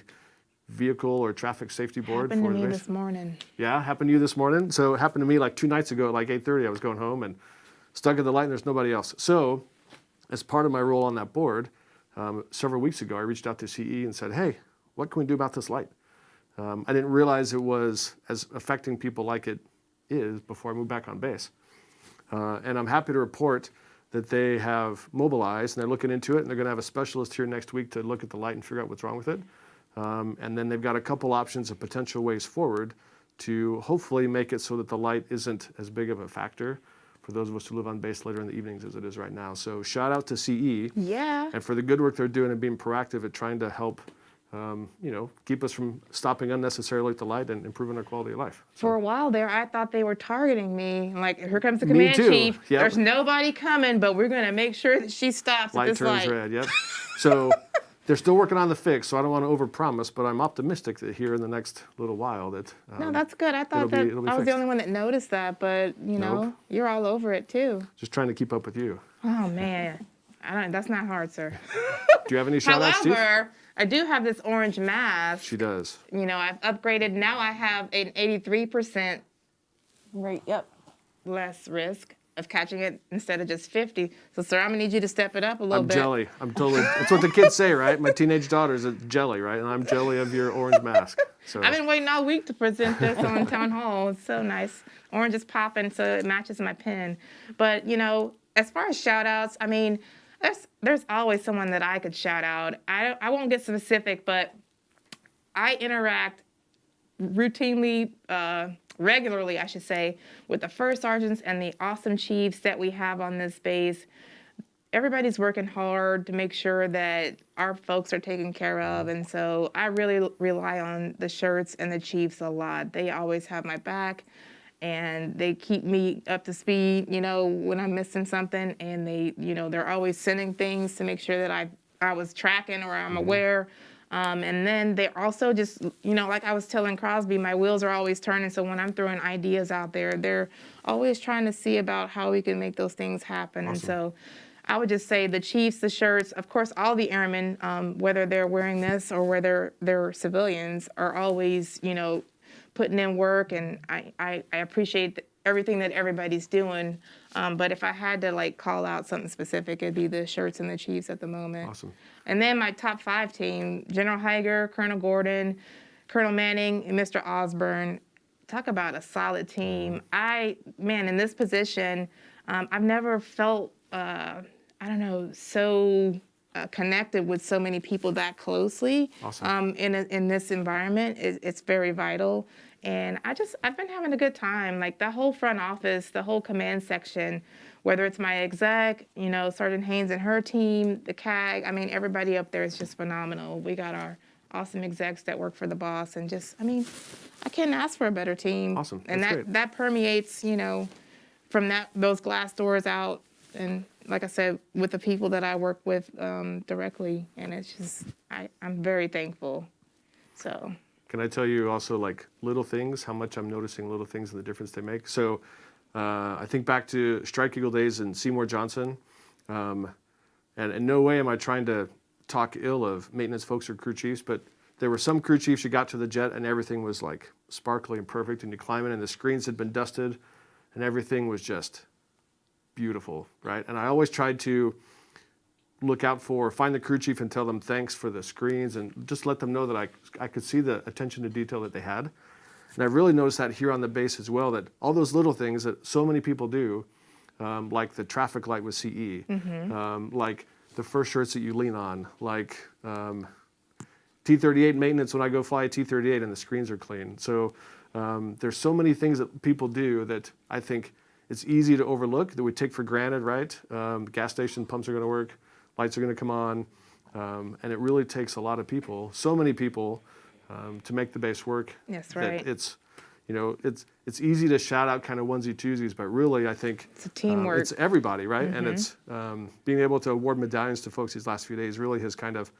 vehicle or traffic safety board Happened to for the me base. this morning. Yeah, happened to you this morning. So it happened to me like 2 nights ago at like 8:30. I was going home and stuck at the light and there's nobody else. So as part of my role on that board, several weeks ago, I reached out to CE and said, hey, what can we do about this light? I didn't realize it was as affecting people like it is before I moved back on base. And I'm happy to report that they have mobilized and they're looking into it and they're gonna have a specialist here next week to look at the light and figure out what's wrong with it. And then they've got a couple options of potential ways forward to hopefully make it so that the light isn't as big of a factor for those of us who live on base later in the evenings as it is right now. So shout out to CE Yeah. and for the good work they're doing and being proactive at trying to help, keep us from stopping unnecessarily at the light and improving our quality of life. For a while there, I thought they were targeting me. Like, here comes the Me command too. chief. Yep. There's nobody coming, but we're going to make sure that she stops at Light this turns light. red, yep. So they're still working on the fix, so I don't want to overpromise, but I'm optimistic that here in the next little while that No, that's good. I thought that it'll be I was the fixed. only one that noticed that, but, Nope. you're all over it too. just trying to keep up with you. Oh, man. That's not hard, sir. Do you have any shout outs, Steve? However, I do have this orange mask. She does. I've upgraded. Now I have an 83% Right, yep. less risk of catching it instead of just 50. So, sir, I'm going to need you to step it up a little I'm bit. jelly. I'm totally, that's what the kids say, right? My teenage daughter's a jelly, right? And I'm jelly of your orange mask. So I've been waiting all week to present this on Town Hall. It's so nice. Orange is popping, so it matches my pen. But, as far as shout outs, I mean, there's always someone that I could shout out. I won't get specific, but I interact routinely, regularly, I should say, with the first sergeants and the awesome chiefs that we have on this base. Everybody's working hard to make sure that our folks are taken care of. And so I really rely on the shirts and the chiefs a lot. They always have my back and they keep me up to speed, when I'm missing something. And they're always sending things to make sure that I was tracking or I'm aware. And then they're also just, like I was telling Crosby, my wheels are always turning. So when I'm throwing ideas out there, they're always trying to see about how we can make those things happen. And so I would just say the chiefs, the shirts, of course, all the airmen, whether they're wearing this or whether they're civilians, are always, putting in work, and I appreciate everything that everybody's doing. But if I had to like call out something specific, it'd be the shirts and the Chiefs at the moment. Awesome. And then my top 5 team: General Higer, Colonel Gordon, Colonel Manning, and Mr. Osborne. Talk about a solid team. In this position, I've never felt, so connected with so many people that closely. Awesome. In this environment. It's very vital. And I've been having a good time. Like the whole front office, the whole command section, whether it's my exec, Sergeant Haynes and her team, the CAG, everybody up there is just phenomenal. We got our awesome execs that work for the boss, and I can't ask for a better team. Awesome. And That's great. that permeates, from those glass doors out, and like I said, with the people that I work with directly, and it's just I'm very thankful. So. Can I tell you also, like, little things, how much I'm noticing little things and the difference they make? So I think back to Strike Eagle days in Seymour Johnson, and in no way am I trying to talk ill of maintenance folks or crew chiefs, but there were some crew chiefs, you got to the jet and everything was like sparkly and perfect, and you climb in and the screens had been dusted and everything was just beautiful, right? And I always tried to find the crew chief and tell them thanks for the screens, and just let them know that I could see the attention to detail that they had. And I've really noticed that here on the base as well, that all those little things that so many people do, like the traffic light with CE, like the first shirts that you lean on, like T-38 maintenance when I go fly a T-38 and the screens are clean. So there's so many things that people do that I think it's easy to overlook, that we take for granted, right? Gas station pumps are going to work, lights are going to come on, and it really takes a lot of people, so many people, to make the base work. That's right. That it's easy to shout out kind of onesie twosies, but really I think It's a teamwork. it's everybody, right? And it's being able to award medallions to folks these last few days really has kind of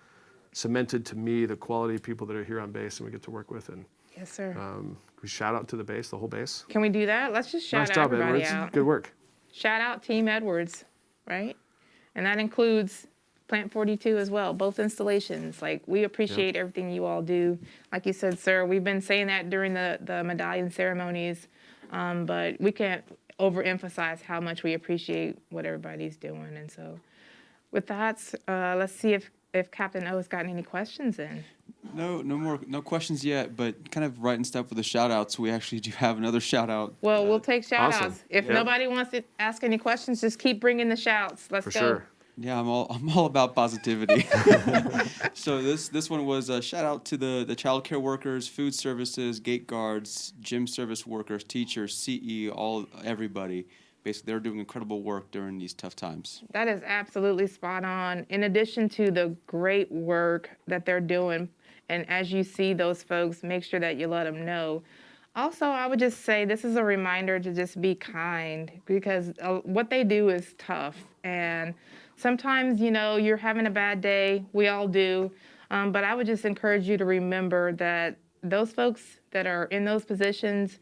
cemented to me the quality of people that are here on base and we get to work with. And Yes, sir. we shout out to the base, the whole base. Can we do that? Let's just shout Nice out job, everybody Edwards. out. Good work. Shout out Team Edwards, right? And that includes Plant 42 as well, both installations. Like, we appreciate everything you all do. Like you said, sir, we've been saying that during the Medallion Ceremonies, but we can't overemphasize how much we appreciate what everybody's doing. And so with that, let's see if Captain O has gotten any questions in. No questions yet, but kind of right in step with the shout outs, we actually do have another shout out. Well, we'll take shout outs. Awesome. If nobody wants to ask any questions, just keep bringing the shouts. Let's For go. sure. Yeah, I'm all about positivity. So this one was a shout out to the child care workers, food services, gate guards, gym service workers, teachers, CE, everybody. Basically, they're doing incredible work during these tough times. That is absolutely spot on. In addition to the great work that they're doing, and as you see those folks, make sure that you let them know. Also, I would just say this is a reminder to just be kind, because what they do is tough. And sometimes, you're having a bad day. We all do. But I would just encourage you to remember that those folks that are in those positions,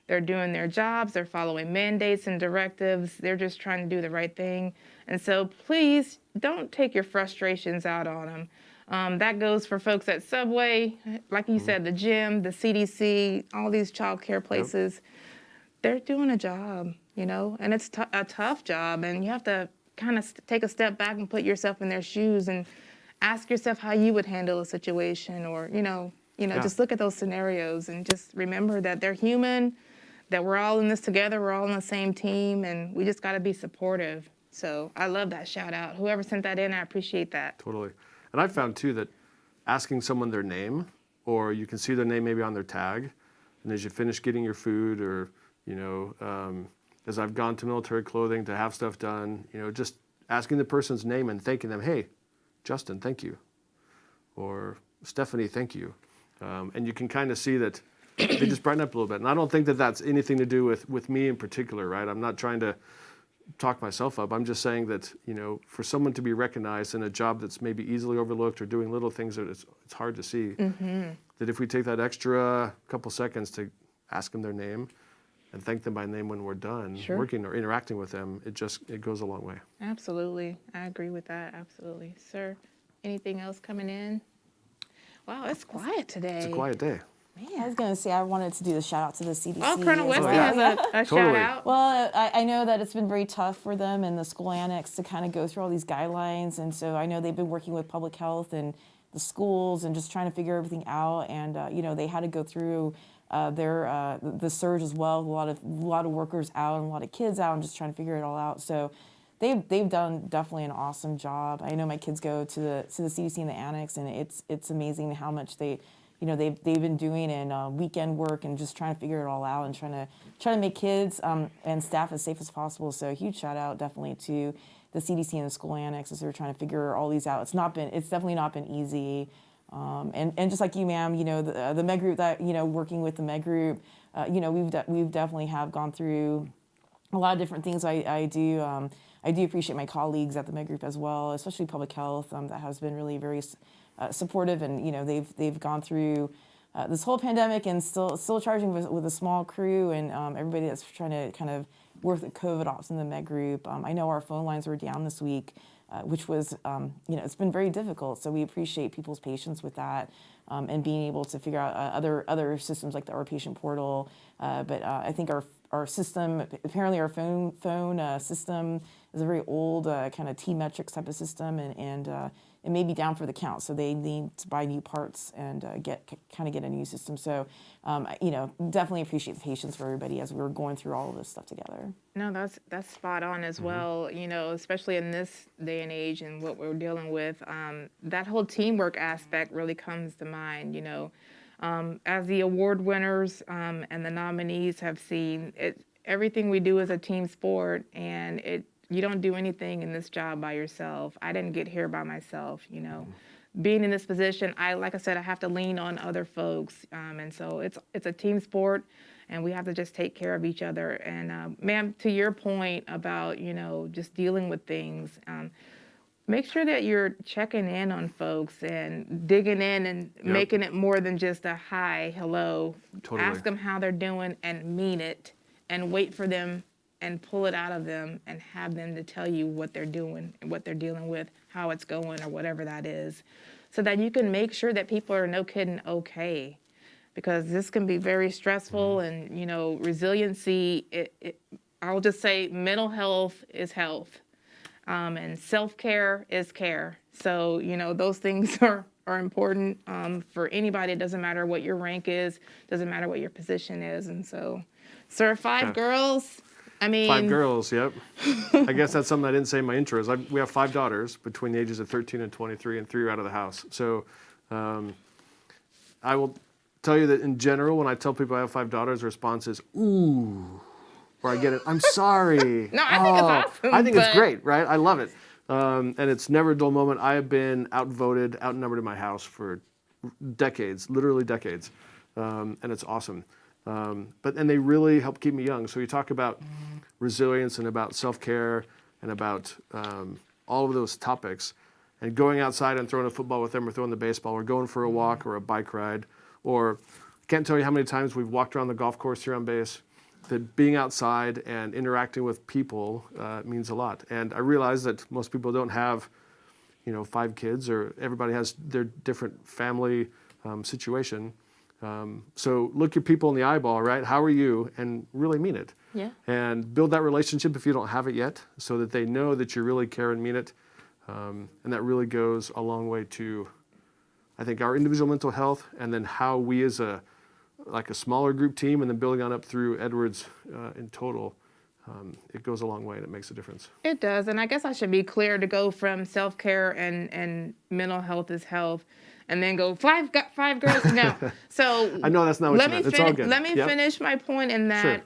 they're doing their jobs, they're following mandates and directives, they're just trying to do the right thing. And so please don't take your frustrations out on them. That goes for folks at Subway, like you said, the gym, the CDC, all these child care places. They're doing a job, and it's a tough job, and you have to kind of take a step back and put yourself in their shoes and ask yourself how you would handle a situation, or, just look at those scenarios and just remember that they're human, that we're all in this together, we're all on the same team, and we just got to be supportive. So I love that shout out. Whoever sent that in, I appreciate that. Totally. And I've found too that asking someone their name, or you can see their name maybe on their tag, and as you finish getting your food, or, as I've gone to military clothing to have stuff done, just asking the person's name and thanking them, hey, Justin, thank you. Or Stephanie, thank you. And you can kind of see that they just brighten up a little bit. And I don't think that that's anything to do with me in particular, right? I'm not trying to talk myself up. I'm just saying that, for someone to be recognized in a job that's maybe easily overlooked or doing little things that it's hard to see, that if we take that extra couple seconds to ask them their name and thank them by name when we're done working or interacting with them, it goes a long way. Absolutely. I agree with that. Absolutely. Sir, anything else coming in? Wow, it's quiet today. It's a quiet day. I was going to say I wanted to do the shout out to the CDC. Oh, Colonel as Westy well. has a shout Totally. out. Well, I know that it's been very tough for them in the school annex to kind of go through all these guidelines. And so I know they've been working with public health and the schools and just trying to figure everything out. And, they had to go through the surge as well. A lot of workers out and a lot of kids out and just trying to figure it all out. So they've done definitely an awesome job. I know my kids go to the CDC in the annex, and it's amazing how much they've been doing and weekend work and just trying to figure it all out and trying to make kids and staff as safe as possible. So a huge shout out definitely to the CDC and the school annex as they're trying to figure all these out. It's definitely not been easy. And just like you, ma'am, the Med group that, working with the Med group, we've definitely have gone through a lot of different things. I do appreciate my colleagues at the Med group as well, especially public health, that has been really very supportive, and they've gone through this whole pandemic and still charging with a small crew, and everybody that's trying to kind of work with COVID ops in the Med group. I know our phone lines were down this week, which was it's been very difficult. So we appreciate people's patience with that, and being able to figure out other systems like the Our Patient Portal. But I think our system, apparently our phone system is a very old kind of T-metrics type of system, and it may be down for the count. So they need to buy new parts and get a new system. So, definitely appreciate the patience for everybody as we're going through all of this stuff together. No, that's spot on as well. Especially in this day and age and what we're dealing with, that whole teamwork aspect really comes to mind. As the award winners and the nominees have seen, everything we do is a team sport, and you don't do anything in this job by yourself. I didn't get here by myself. Being in this position, like I said, I have to lean on other folks, and so it's a team sport, and we have to just take care of each other. And ma'am, to your point about just dealing with things. Make sure that you're checking in on folks and digging in and making it more than just a hi, hello. Totally. Ask them how they're doing and mean it, and wait for them and pull it out of them and have them to tell you what they're doing and what they're dealing with, how it's going, or whatever that is, so that you can make sure that people are no kidding okay. Because this can be very stressful, and resiliency, I'll just say mental health is health. And self-care is care. So, those things are important for anybody. It doesn't matter what your rank is, doesn't matter what your position is. And so, sir, 5 girls, 5 girls, yep. I guess that's something I didn't say in my intros. We have 5 daughters between the ages of 13 and 23, and 3 are out of the house. So I will tell you that in general, when I tell people I have 5 daughters, the response is, ooh. Or I get it, I'm sorry. No, I think it's awesome. I think it's great, right? I love it. And it's never a dull moment. I have been outvoted, outnumbered in my house for decades, literally decades. And it's awesome. And they really help keep me young. So you talk about resilience and about self-care and about all of those topics. And going outside and throwing a football with them, or throwing the baseball, or going for a walk or a bike ride. Or I can't tell you how many times we've walked around the golf course here on base. That being outside and interacting with people means a lot. And I realize that most people don't have, 5 kids, or everybody has their different family situation. So look your people in the eyeball, right? How are you? And really mean it. Yeah. And build that relationship if you don't have it yet, so that they know that you really care and mean it. And that really goes a long way to, I think, our individual mental health, and then how we as a smaller group team, and then building on up through Edwards in total, it goes a long way, and it makes a difference. It does, and I guess I should be clear to go from self-care and mental health is health, and then go 5 girls. No, so I know that's not what you meant. It's all good. Let me finish my point in that. Sure.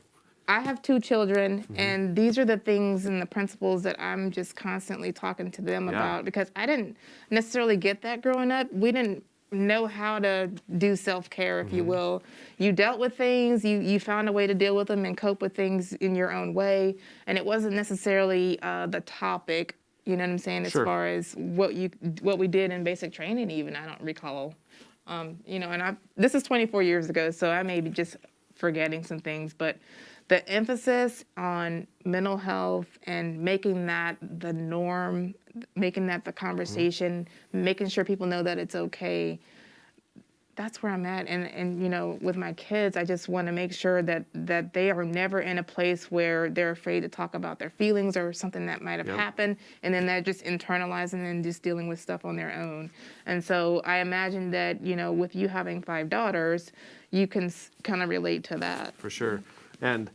I have 2 children, and these are the things and the principles that I'm just constantly talking to them about, because I didn't necessarily get that growing up. We didn't know how to do self-care, if you will. You dealt with things, you found a way to deal with them and cope with things in your own way, and it wasn't necessarily the topic, you know what I'm saying, as far as what we did in basic training even, I don't recall. And this is 24 years ago, so I may be just forgetting some things, but the emphasis on mental health and making that the norm, making that the conversation, making sure people know that it's okay, that's where I'm at. And you know, with my kids, I just want to make sure that they are never in a place where they're afraid to talk about their feelings or something that might have happened, and then they're just internalizing and just dealing with stuff on their own. And so I imagine that, you know, with you having 5 daughters, you can kind of relate to that. For sure. And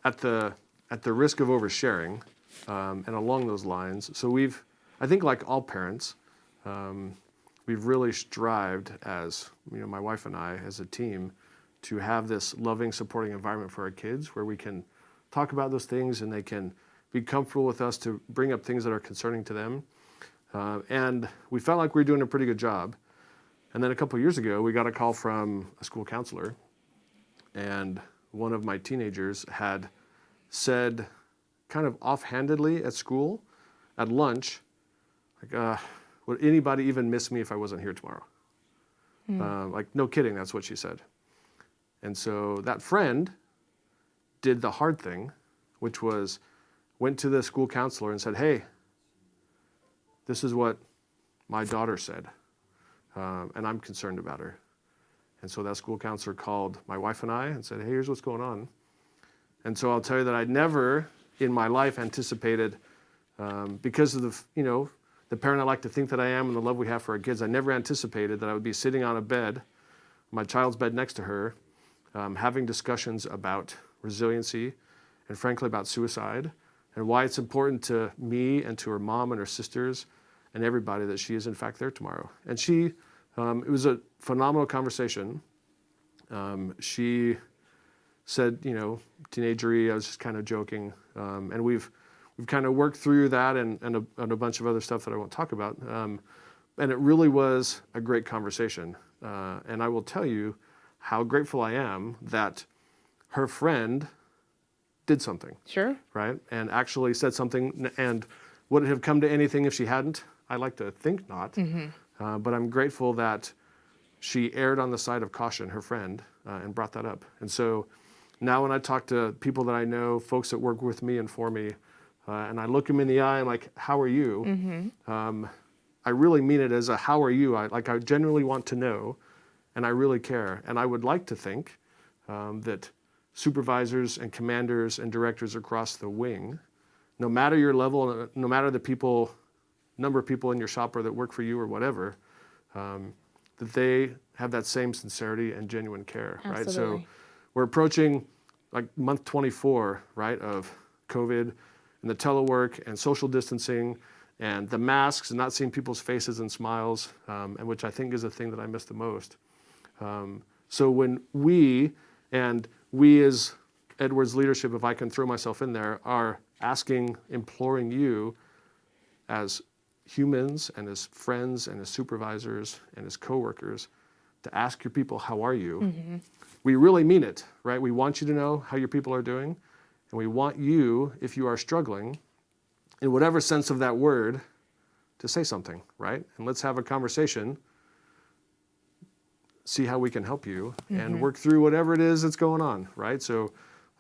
at the risk of oversharing, and along those lines, so I think like all parents, we've really strived as, you know, my wife and I as a team to have this loving, supporting environment for our kids where we can talk about those things and they can be comfortable with us to bring up things that are concerning to them. And we felt like we were doing a pretty good job. And then a couple of years ago, we got a call from a school counselor, and one of my teenagers had said kind of offhandedly at school, at lunch, like, would anybody even miss me if I wasn't here tomorrow? Like, no kidding, that's what she said. And so that friend did the hard thing, which was went to the school counselor and said, hey, this is what my daughter said, and I'm concerned about her. And so that school counselor called my wife and I and said, hey, here's what's going on. And so I'll tell you that I never in my life anticipated, because of the parent I like to think that I am and the love we have for our kids, I never anticipated that I would be sitting on a bed, my child's bed next to her, having discussions about resiliency and frankly about suicide and why it's important to me and to her mom and her sisters and everybody that she is in fact there tomorrow. And she, it was a phenomenal conversation. She said, you know, teenagery, I was just kind of joking. And we've kind of worked through that and a bunch of other stuff that I won't talk about. And it really was a great conversation. And I will tell you how grateful I am that her friend did something. Sure. Right? And actually said something. And would it have come to anything if she hadn't? I like to think not. But I'm grateful that she erred on the side of caution, her friend, and brought that up. And so now when I talk to people that I know, folks that work with me and for me, and I look them in the eye, I'm like, how are you? I really mean it as a how are you? I genuinely want to know, and I really care. And I would like to think that supervisors and commanders and directors across the wing, no matter your level, no matter the number of people in your shop or that work for you or whatever, that they have that same sincerity and genuine care, right? So we're approaching like month 24, right, of COVID and the telework and social distancing and the masks and not seeing people's faces and smiles, and which I think is the thing that I miss the most. So when we as Edward's leadership, if I can throw myself in there, are asking, imploring you as humans and as friends and as supervisors and as coworkers to ask your people, how are you? We really mean it, right? We want you to know how your people are doing, and we want you, if you are struggling, in whatever sense of that word, to say something, right? And let's have a conversation, see how we can help you, and work through whatever it is that's going on, right? So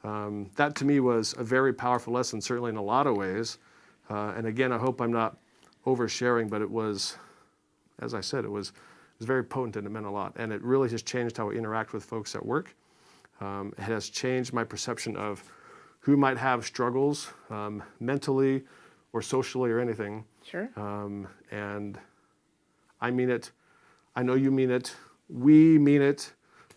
that to me was a very powerful lesson, certainly in a lot of ways. And again, I hope I'm not oversharing, but it was, as I said, it was very potent and it meant a lot. And it really has changed how I interact with folks at work. It has changed my perception of who might have struggles mentally or socially or anything. Sure. And I mean it. I know you mean it. We mean it.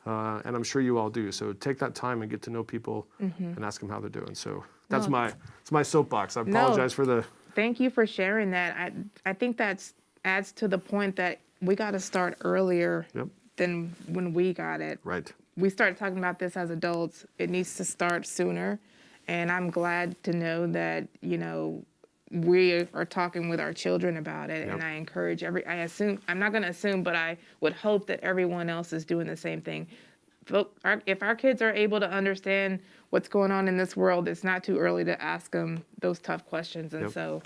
And I'm sure you all do. So take that time and get to know people and ask them how they're doing. So that's it's my soapbox. I apologize for the... Thank you for sharing that. I think that adds to the point that we got to start earlier than when we got it. Right. We started talking about this as adults. It needs to start sooner. And I'm glad to know that, you know, we are talking with our children about it. And I encourage I'm not going to assume, but I would hope that everyone else is doing the same thing. If our kids are able to understand what's going on in this world, it's not too early to ask them those tough questions. And so,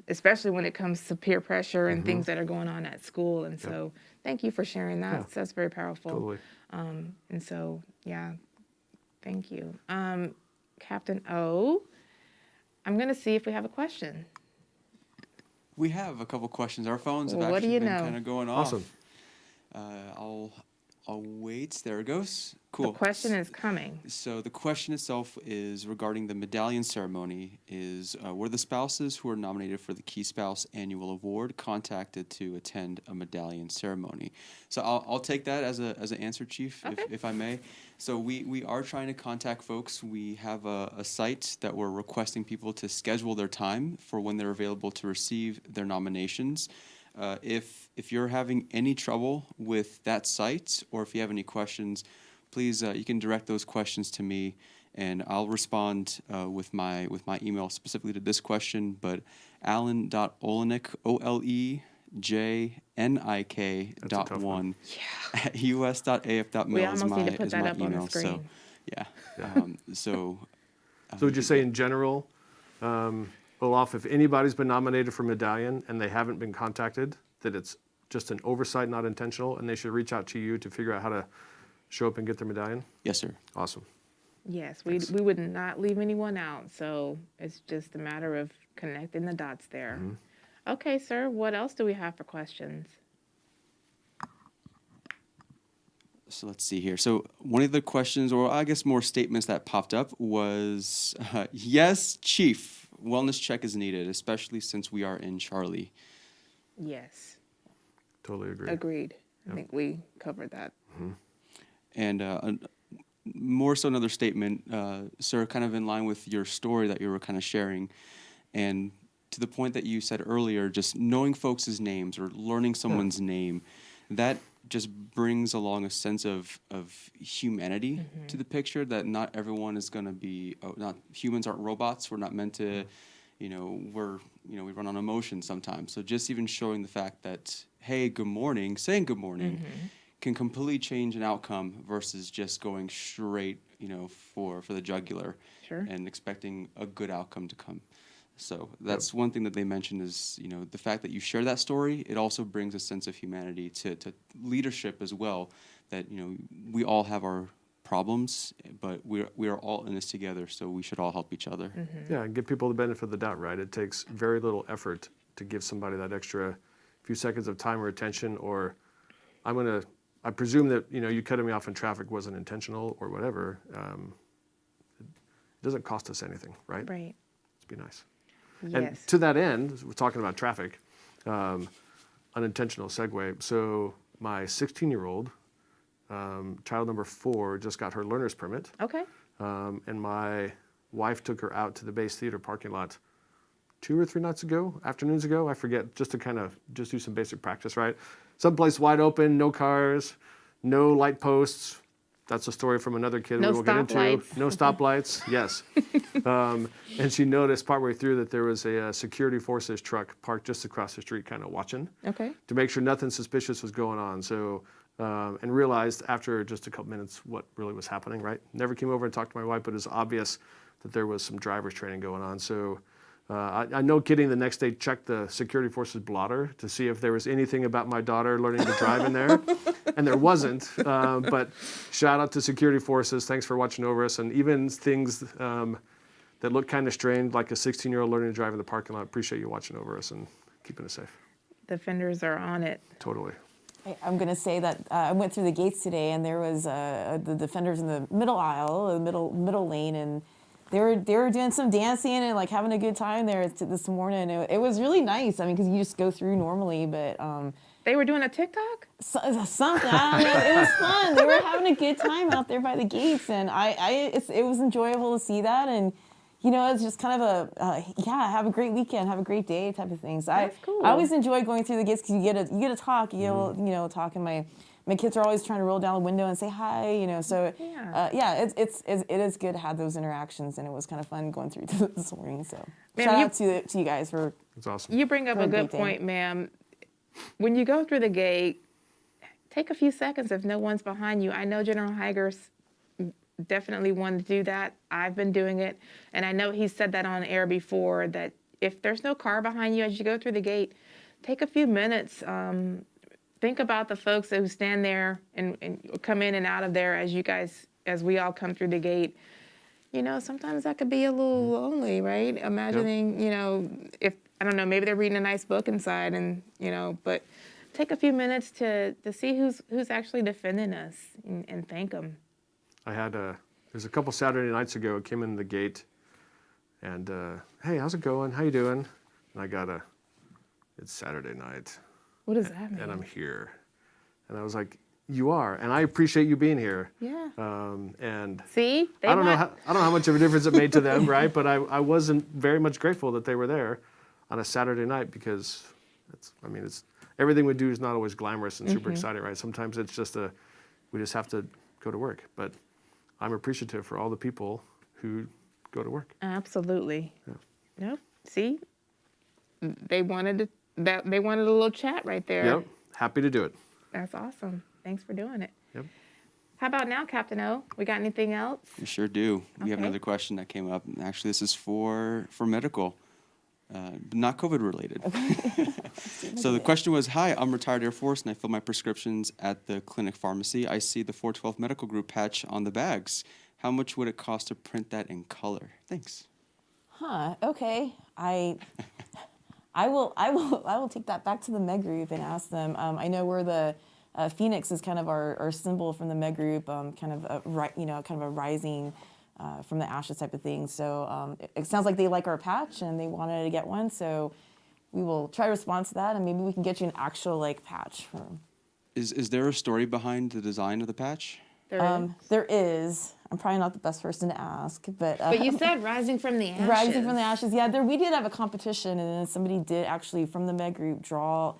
especially when it comes to peer pressure and things that are going on at school. And so thank you for sharing that. Yeah. That's very powerful. Totally. And so, thank you. Captain O, I'm going to see if we have a question. We have a couple questions. Our phones have Well, what do actually you been know? kind of going off. Awesome. I'll wait. There it goes. Cool. The question is coming. So the question itself is regarding the Medallion Ceremony. Were the spouses who are nominated for the Key Spouse Annual Award contacted to attend a Medallion Ceremony? So I'll take that as an answer, Chief, Okay. if I may. So we are trying to contact folks. We have a site that we're requesting people to schedule their time for when they're available to receive their nominations. If you're having any trouble with that site, or if you have any questions, please you can direct those questions to me, and I'll respond with my email specifically to this question. But Alan.Olenik, OLEJNIK.1 at us.af.mil We is almost my need to put that up on the email. So screen. yeah. So would you say in general, Olaf, if anybody's been nominated for Medallion and they haven't been contacted, that it's just an oversight, not intentional, and they should reach out to you to figure out how to show up and get their medallion? yes, sir. Awesome. Yes, we would not leave anyone out. So it's just a matter of connecting the dots there. Okay, sir, what else do we have for questions? So let's see here. So one of the questions, or I guess more statements that popped up was, yes, Chief, wellness check is needed, especially since we are in Charlie. Yes, Totally agree. agreed. I think we covered that. And more so another statement, sir, kind of in line with your story that you were kind of sharing, and to the point that you said earlier, just knowing folks' names or learning someone's name, that just brings along a sense of humanity to the picture, that not everyone is going to be, not humans aren't robots. We're not meant to, we run on emotion sometimes. So just even showing the fact that, hey, good morning, saying good morning can completely change an outcome versus just going straight, for the jugular Sure. and expecting a good outcome to come. So that's one thing that they mentioned is, the fact that you share that story, it also brings a sense of humanity to leadership as well, that, we all have our problems, but we are all in this together, so we should all help each other. Yeah, and give people the benefit of the doubt, right? It takes very little effort to give somebody that extra few seconds of time or attention, or I presume that, you cutting me off in traffic wasn't intentional or whatever. It doesn't cost us anything, right? Right. Let's be nice. Yes. And to that end, we're talking about traffic, unintentional segue. So my 16-year-old, child number 4, just got her learner's permit. Okay. And my wife took her out to the Base Theater parking lot 2 or 3 afternoons ago, I forget, just to kind of just do some basic practice, right? Someplace wide open, no cars, no light posts. That's a story from another kid No we will get into. stoplights. No stoplights, yes. And she noticed partway through that there was a security forces truck parked just across the street kind of watching Okay. to make sure nothing suspicious was going on. So, and realized after just a couple minutes what really was happening, right? Never came over and talked to my wife, but it was obvious that there was some driver's training going on. So I no kidding, the next day checked the security forces blotter to see if there was anything about my daughter learning to drive in there. And there wasn't, but shout out to security forces. Thanks for watching over us. And even things that look kind of strange, like a 16-year-old learning to drive in the parking lot, appreciate you watching over us and keeping us safe. Defenders are on it. Totally. I'm going to say that I went through the gates today, and there was the defenders in the middle aisle, the middle lane, and they were doing some dancing and like having a good time there this morning. It was really nice. I mean, because you just go through normally, but They were doing a TikTok? something. I don't know, it was fun. They were having a good time out there by the gates, and it was enjoyable to see that. And it's just kind of have a great weekend, have a great day type of thing. So That's cool. I always enjoy going through the gates because you get to talk, talk, and my kids are always trying to roll down the window and say hi, So Yeah. it is good to have those interactions, and it was kind of fun going through this morning. So Ma'am, shout out to you guys for. It's awesome. You bring up a good Great day. point, ma'am. When you go through the gate, take a few seconds if no one's behind you. I know General Higer's definitely wanted to do that. I've been doing it. And I know he said that on air before, that if there's no car behind you as you go through the gate, take a few minutes. Think about the folks who stand there and come in and out of there as we all come through the gate. Sometimes that could be a little lonely, right? Imagining, if, I don't know, maybe they're reading a nice book inside and, but take a few minutes to see who's actually defending us and thank them. I had there's a couple Saturday nights ago, I came in the gate and, hey, how's it going? How you doing? And I got it's Saturday night. What does that mean? And I'm here. And I was like, you are, and I appreciate you being here. Yeah. And See, I don't know how much of a difference it made to them, right? But I wasn't very much grateful that they were there on a Saturday night because it's everything we do is not always glamorous and super exciting, right? Sometimes it's just we just have to go to work. But I'm appreciative for all the people who go to work. Absolutely. Yeah. Yep. See, they wanted a little chat right there. Yep. Happy to do it. That's awesome. Thanks for doing it. Yep. How about now, Captain O? We got anything else? We sure do. We have Okay. another question that came up. And actually, this is for medical, not COVID related. So the question was, hi, I'm retired Air Force and I fill my prescriptions at the clinic pharmacy. I see the 412 Medical Group patch on the bags. How much would it cost to print that in color? Thanks. Huh. Okay. I will take that back to the Med Group and ask them. I know we're the Phoenix is kind of our symbol from the Med Group, kind of a rising from the ashes type of thing. So it sounds like they like our patch and they wanted to get one. So we will try to respond to that, and maybe we can get you an actual patch. Is there a story behind the design of the patch? There is. I'm probably not the best person to ask, but you said rising from the ashes. Rising from the ashes. Yeah, we did have a competition, and then somebody did actually from the Med Group draw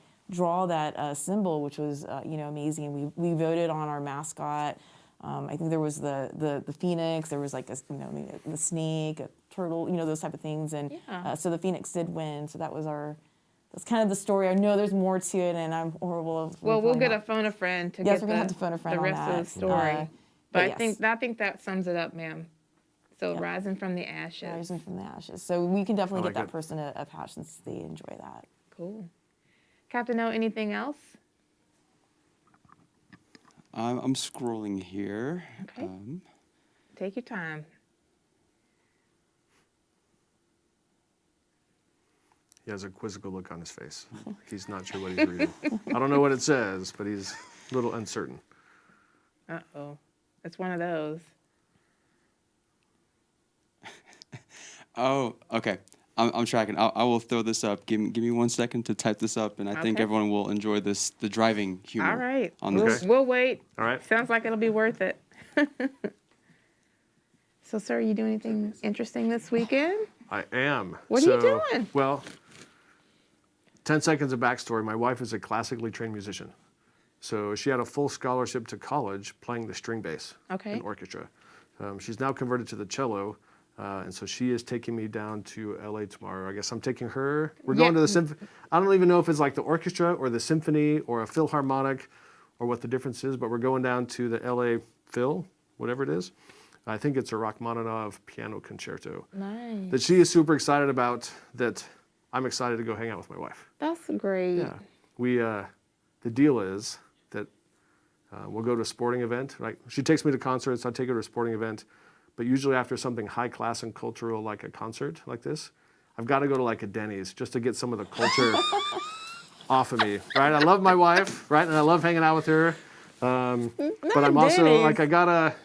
that symbol, which was amazing. We voted on our mascot. I think there was the phoenix. There was the snake, a turtle, those type of things, and so the phoenix did win. So that's kind of the story. I know there's more to it, and I'm horrible. Well, we'll get a phone a friend to yes, get we're gonna have to phone a friend the on rest that. of the story. But yes. I think that sums it up, ma'am. So Yep. rising from the ashes. Rising from the ashes. So we can definitely like get that it. person a patch since they enjoy that. Cool. Captain O, anything else? I'm scrolling here. Okay. Take your time. He has a quizzical look on his face. He's not sure what he's reading. I don't know what it says, but he's a little uncertain. Uh-oh. It's one of those. Oh, okay. I'm tracking. I will throw this up. Give me 1 second to type this up, and I think Okay. everyone will enjoy the driving humor. All right. On We'll, this. we'll wait. All right. Sounds like it'll be worth it. So, sir, you do anything interesting this weekend? I am. What are you doing? Well, 10 seconds of backstory. My wife is a classically trained musician. So she had a full scholarship to college playing the string bass Okay. in orchestra. She's now converted to the cello. And so she is taking me down to LA tomorrow. I guess I'm taking her. We're going to the symphony. I don't even know if it's like the orchestra or the symphony or a philharmonic or what the difference is, but we're going down to the LA Phil, whatever it is. I think it's a Rachmaninoff piano concerto Nice. that she is super excited about, that I'm excited to go hang out with my wife. That's great. Yeah. We, the deal is that we'll go to a sporting event. Right? She takes me to concerts. I take her to a sporting event. But usually after something high class and cultural like a concert like this, I've got to go to like a Denny's just to get some of the culture off of me, right? I love my wife, right? And I love hanging out with her. But I'm also Denny's. like,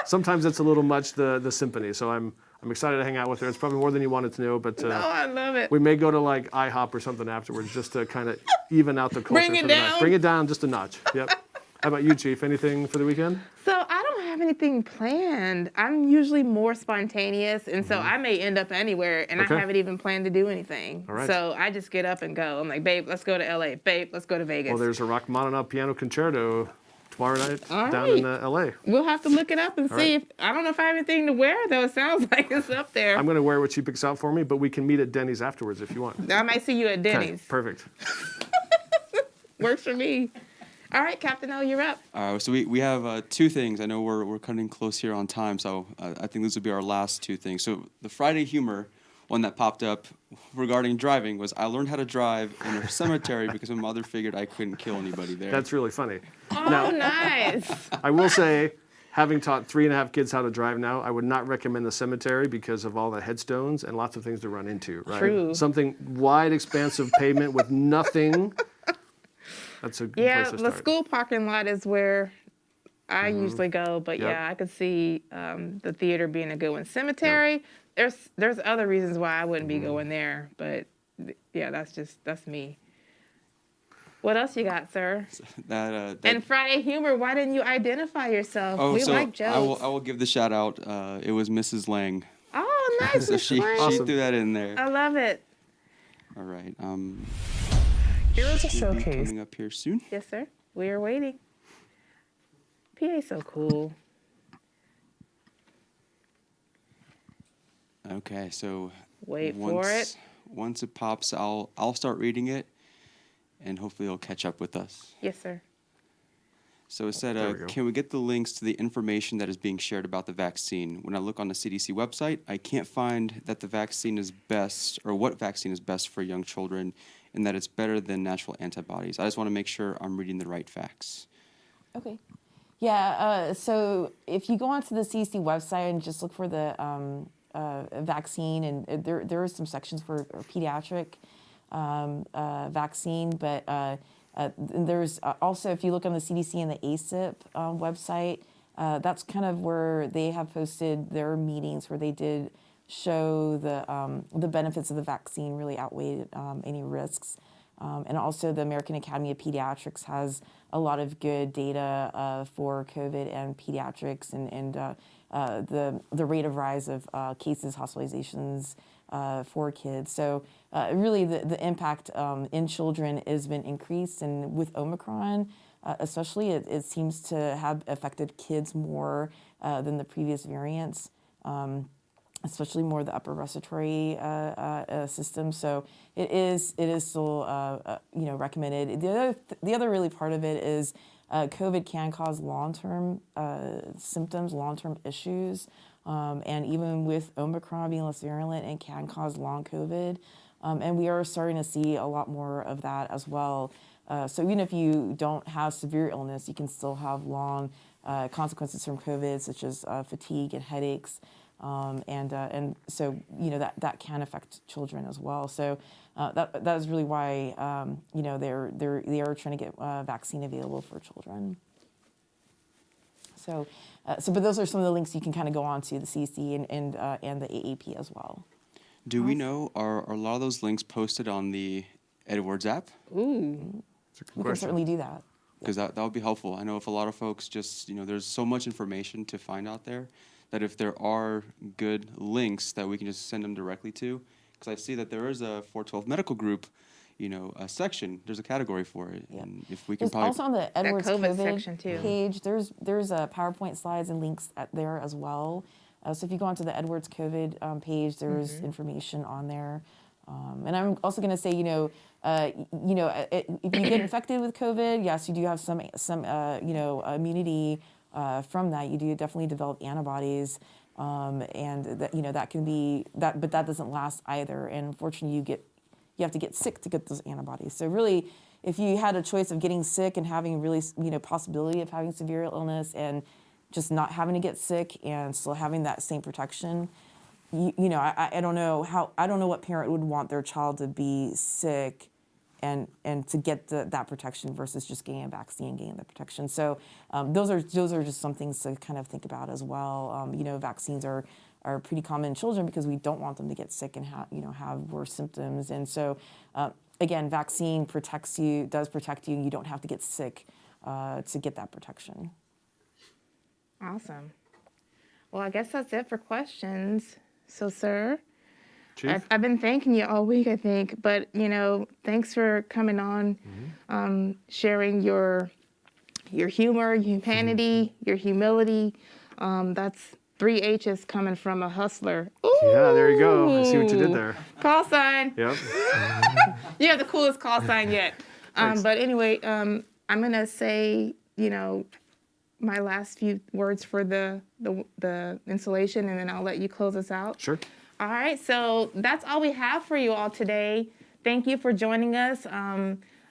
sometimes it's a little much, the symphony. So I'm excited to hang out with her. It's probably more than you wanted to know, but Oh, I love it. we may go to like IHOP or something afterwards just to kind of even out the culture. Bring it for the night. down. Bring it down just a notch. Yep. How about you, Chief? Anything for the weekend? So I don't have anything planned. I'm usually more spontaneous, and so I may end up anywhere, and Okay. I haven't even planned to do anything. All right. So I just get up and go. I'm like, babe, let's go to LA. Babe, let's go to Vegas. Well, there's a Rachmaninoff piano concerto tomorrow night All down right. in LA. We'll have to look it up and All see right. if I don't know if I have anything to wear though. It sounds like it's up there. I'm going to wear what she picks out for me, but we can meet at Denny's afterwards if you want. I might see you at Okay, Denny's. perfect. Works for me. All right, Captain O, you're up. So we have two things. I know we're cutting close here on time, so I think this will be our last two things. So the Friday humor one that popped up regarding driving was, I learned how to drive in a cemetery because my mother figured I couldn't kill anybody there. That's really funny. Oh, Now, nice. I will say, having taught 3.5 kids how to drive now, I would not recommend the cemetery because of all the headstones and lots of things to run into, right? True. Something wide, expansive pavement with nothing That's a good Yeah, place to the start. school parking lot is where I usually go, but Yep. yeah, I could see the theater being a good one. Cemetery, there's other reasons why I wouldn't be going there, but yeah, that's me. What else you got, sir? That And Friday humor, why didn't you identify yourself? oh, We so like jokes. I will give the shout out. It was Mrs. Lang. Oh, nice, So Miss she Lang. threw that in there. I love it. All right. Here is a Should be showcase. coming up here soon. Yes, sir. We are waiting. PA's so cool. Okay, so Wait for once, it. Once it pops, I'll start reading it, and hopefully it'll catch up with us. Yes, sir. So it said, There we go. can we get the links to the information that is being shared about the vaccine? When I look on the CDC website, I can't find that the vaccine is best, or what vaccine is best for young children, and that it's better than natural antibodies. I just want to make sure I'm reading the right facts. Okay. Yeah, so if you go onto the CDC website and just look for the vaccine, and there are some sections for pediatric vaccine, but there's also, if you look on the CDC and the ACIP website, that's kind of where they have posted their meetings where they did show the benefits of the vaccine really outweighed any risks. And also the American Academy of Pediatrics has a lot of good data for COVID and pediatrics and the rate of rise of cases, hospitalizations for kids. So really the impact in children has been increased, and with Omicron especially, it seems to have affected kids more than the previous variants. Especially more the upper respiratory system. So it is still recommended. The other really part of it is COVID can cause long-term symptoms, long-term issues, and even with Omicron being less virulent, it can cause long COVID. And we are starting to see a lot more of that as well. So even if you don't have severe illness, you can still have long consequences from COVID, such as fatigue and headaches. And so that can affect children as well. So that is really why they are trying to get vaccine available for children. So but those are some of the links you can kind of go on to the CDC and the AAP as well. Do we know, are a lot of those links posted on the Edwards app? Ooh. That's a good We can question. certainly do that. Because that would be helpful. I know if a lot of folks just, there's so much information to find out there, that if there are good links that we can just send them directly to, because I see that there is a 412 medical group, a section, there's a category for it. Yeah. And if we can There's probably, also on the Edwards COVID COVID section, too. page, there's PowerPoint slides and links there as well. So if you go onto the Edwards COVID page, there's information on there. And I'm also going to say, if you get infected with COVID, yes, you do have some immunity from that. You do definitely develop antibodies, and that can be that, but that doesn't last either. And unfortunately, you have to get sick to get those antibodies. So really, if you had a choice of getting sick and having really possibility of having severe illness and just not having to get sick and still having that same protection, I don't know what parent would want their child to be sick and to get that protection versus just getting a vaccine, getting the protection. So those are just some things to kind of think about as well. Vaccines are pretty common in children because we don't want them to get sick and have worse symptoms. And so again, vaccine does protect you. You don't have to get sick to get that protection. Awesome. Well, I guess that's it for questions. So, sir, Chief? I've been thanking you all week, I think, but, thanks for coming on, sharing your humor, humanity, your humility. That's 3 H's coming from a hustler. Yeah, there you go. I see what you did Ooh. there. Call sign. Yep. You have the coolest call sign yet. But anyway, I'm going to say, my last few words for the installation, and then I'll let you close us out. Sure. All right, so that's all we have for you all today. Thank you for joining us.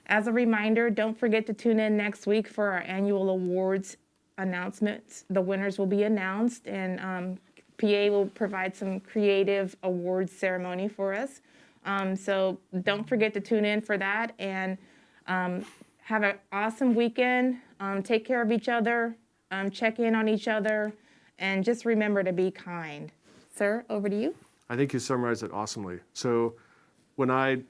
As a reminder, don't forget to tune in next week for our annual awards announcements. The winners will be announced, and PA will provide some creative awards ceremony for us. So don't forget to tune in for that, and have an awesome weekend. Take care of each other, check in on each other, and just remember to be kind. Sir, over to you. I think you summarized it awesomely. So when I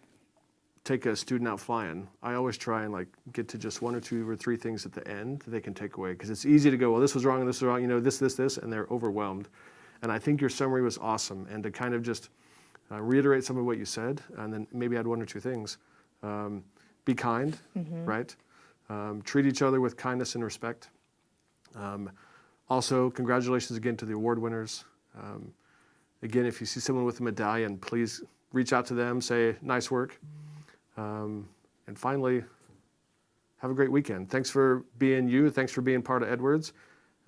take a student out flying, I always try and like get to just 1 or 2 or 3 things at the end that they can take away, because it's easy to go, well, this was wrong and this was wrong, you know, this, and they're overwhelmed. And I think your summary was awesome. And to kind of just reiterate some of what you said, and then maybe add 1 or 2 things. Be kind, right? Treat each other with kindness and respect. Also, congratulations again to the award winners. Again, if you see someone with a medallion, please reach out to them, say, nice work. And finally, have a great weekend. Thanks for being you. Thanks for being part of Edwards.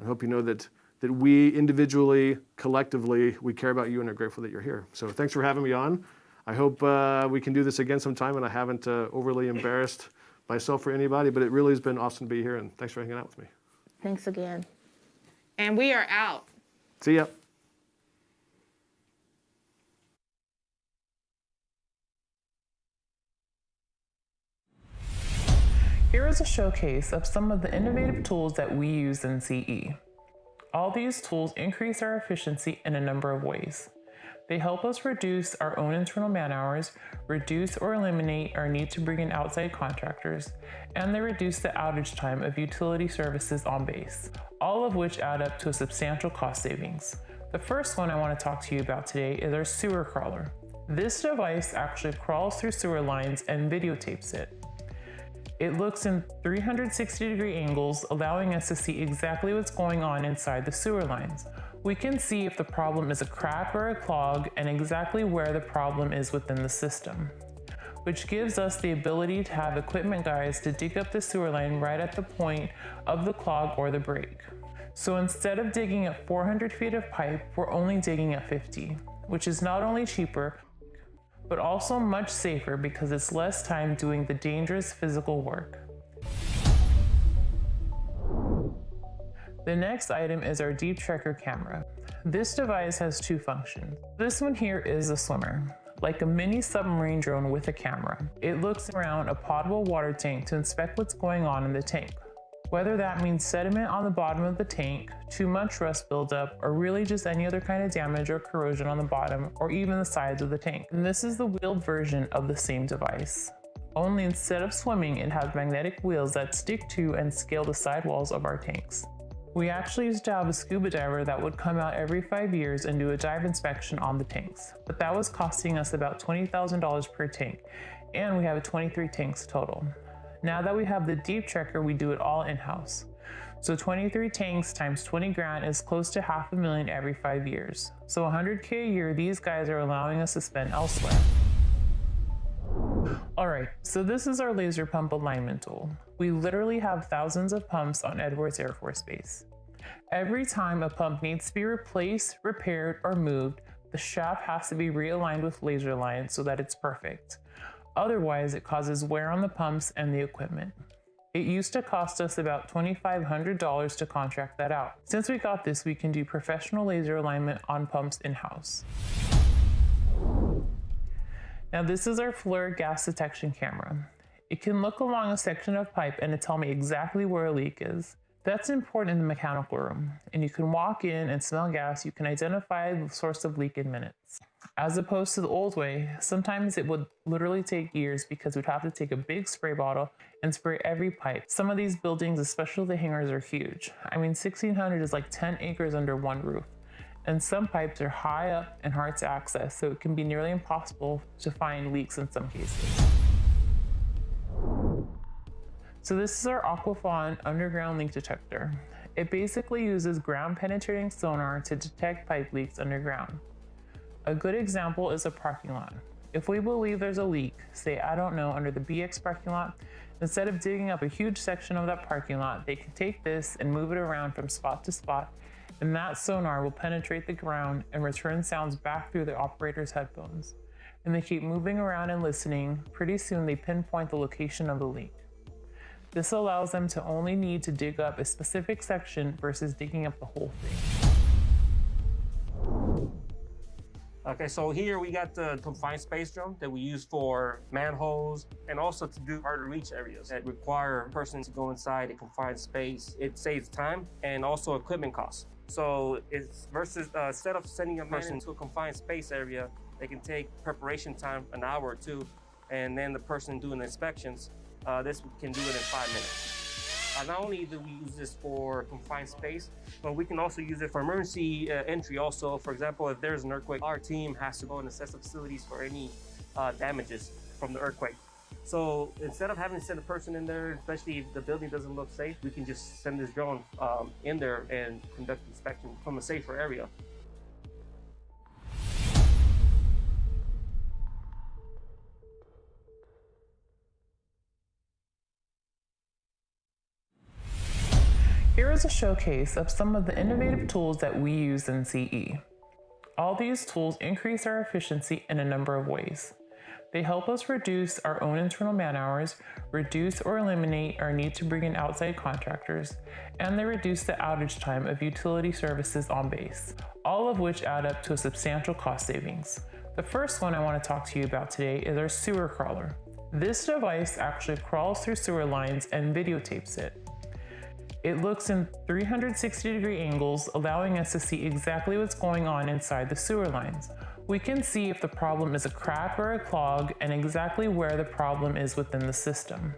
I hope you know that we individually, collectively, we care about you and are grateful that you're here. So thanks for having me on. I hope we can do this again sometime, and I haven't overly embarrassed myself or anybody, but it really has been awesome to be here, and thanks for hanging out with me. Thanks again. And we are out. See ya. Here is a showcase of some of the innovative tools that we use in CE. All these tools increase our efficiency in a number of ways. They help us reduce our own internal man hours, reduce or eliminate our need to bring in outside contractors, and they reduce the outage time of utility services on base, all of which add up to a substantial cost savings. The first one I want to talk to you about today is our sewer crawler. This device actually crawls through sewer lines and videotapes it. It looks in 360-degree angles, allowing us to see exactly what's going on inside the sewer lines. We can see if the problem is a crack or a clog and exactly where the problem is within the system, which gives us the ability to have equipment guys to dig up the sewer line right at the point of the clog or the break. So instead of digging at 400 feet of pipe, we're only digging at 50, which is not only cheaper, but also much safer because it's less time doing the dangerous physical work. The next item is our deep tracker camera. This device has 2 functions. This one here is a swimmer, like a mini submarine drone with a camera. It looks around a potable water tank to inspect what's going on in the tank. Whether that means sediment on the bottom of the tank, too much rust buildup, or really just any other kind of damage or corrosion on the bottom or even the sides of the tank. And this is the wheeled version of the same device. Only instead of swimming, it has magnetic wheels that stick to and scale the sidewalls of our tanks. We actually used to have a scuba diver that would come out every 5 years and do a dive inspection on the tanks, but that was costing us about $20,000 per tank, and we have 23 tanks total. Now that we have the deep tracker, we do it all in-house. So 23 tanks times 20 grand is close to $500,000 every 5 years. So $100K a year these guys are allowing us to spend elsewhere. All right, so this is our laser pump alignment tool. We literally have thousands of pumps on Edwards Air Force Base. Every time a pump needs to be replaced, repaired, or moved, the shaft has to be realigned with laser lines so that it's perfect. Otherwise, it causes wear on the pumps and the equipment. It used to cost us about $2,500 to contract that out. Since we got this, we can do professional laser alignment on pumps in-house. Now this is our Fleur gas detection camera. It can look along a section of pipe and tell me exactly where a leak is. That's important in the mechanical room, and you can walk in and smell gas. You can identify the source of leak in minutes. As opposed to the old way, sometimes it would literally take years because we'd have to take a big spray bottle and spray every pipe. Some of these buildings, especially the hangars, are huge. I mean, 1,600 is like 10 acres under one roof. And some pipes are high up and hard to access, so it can be nearly impossible to find leaks in some cases. So this is our Aquafon underground leak detector. It basically uses ground penetrating sonar to detect pipe leaks underground. A good example is a parking lot. If we believe there's a leak, say, I don't know, under the BX parking lot, instead of digging up a huge section of that parking lot, they can take this and move it around from spot to spot, and that sonar will penetrate the ground and return sounds back through the operator's headphones. And they keep moving around and listening. Pretty soon they pinpoint the location of the leak. This allows them to only need to dig up a specific section versus digging up the whole thing. Okay, so here we got the confined space drone that we use for manholes and also to do hard to reach areas that require a person to go inside a confined space. It saves time and also equipment costs. So it's versus instead of sending a person to a confined space area, they can take preparation time, an hour or two, and then the person doing the inspections, this can do it in 5 minutes. Not only do we use this for confined space, but we can also use it for emergency entry also. For example, if there's an earthquake, our team has to go and assess the facilities for any damages from the earthquake. So instead of having to send a person in there, especially if the building doesn't look safe, we can just send this drone in there and conduct inspection from a safer area. Here is a showcase of some of the innovative tools that we use in CE. All these tools increase our efficiency in a number of ways. They help us reduce our own internal man hours, reduce or eliminate our need to bring in outside contractors, and they reduce the outage time of utility services on base, all of which add up to a substantial cost savings. The first one I want to talk to you about today is our sewer crawler. This device actually crawls through sewer lines and videotapes it. It looks in 360-degree angles, allowing us to see exactly what's going on inside the sewer lines. We can see if the problem is a crack or a clog and exactly where the problem is within the system,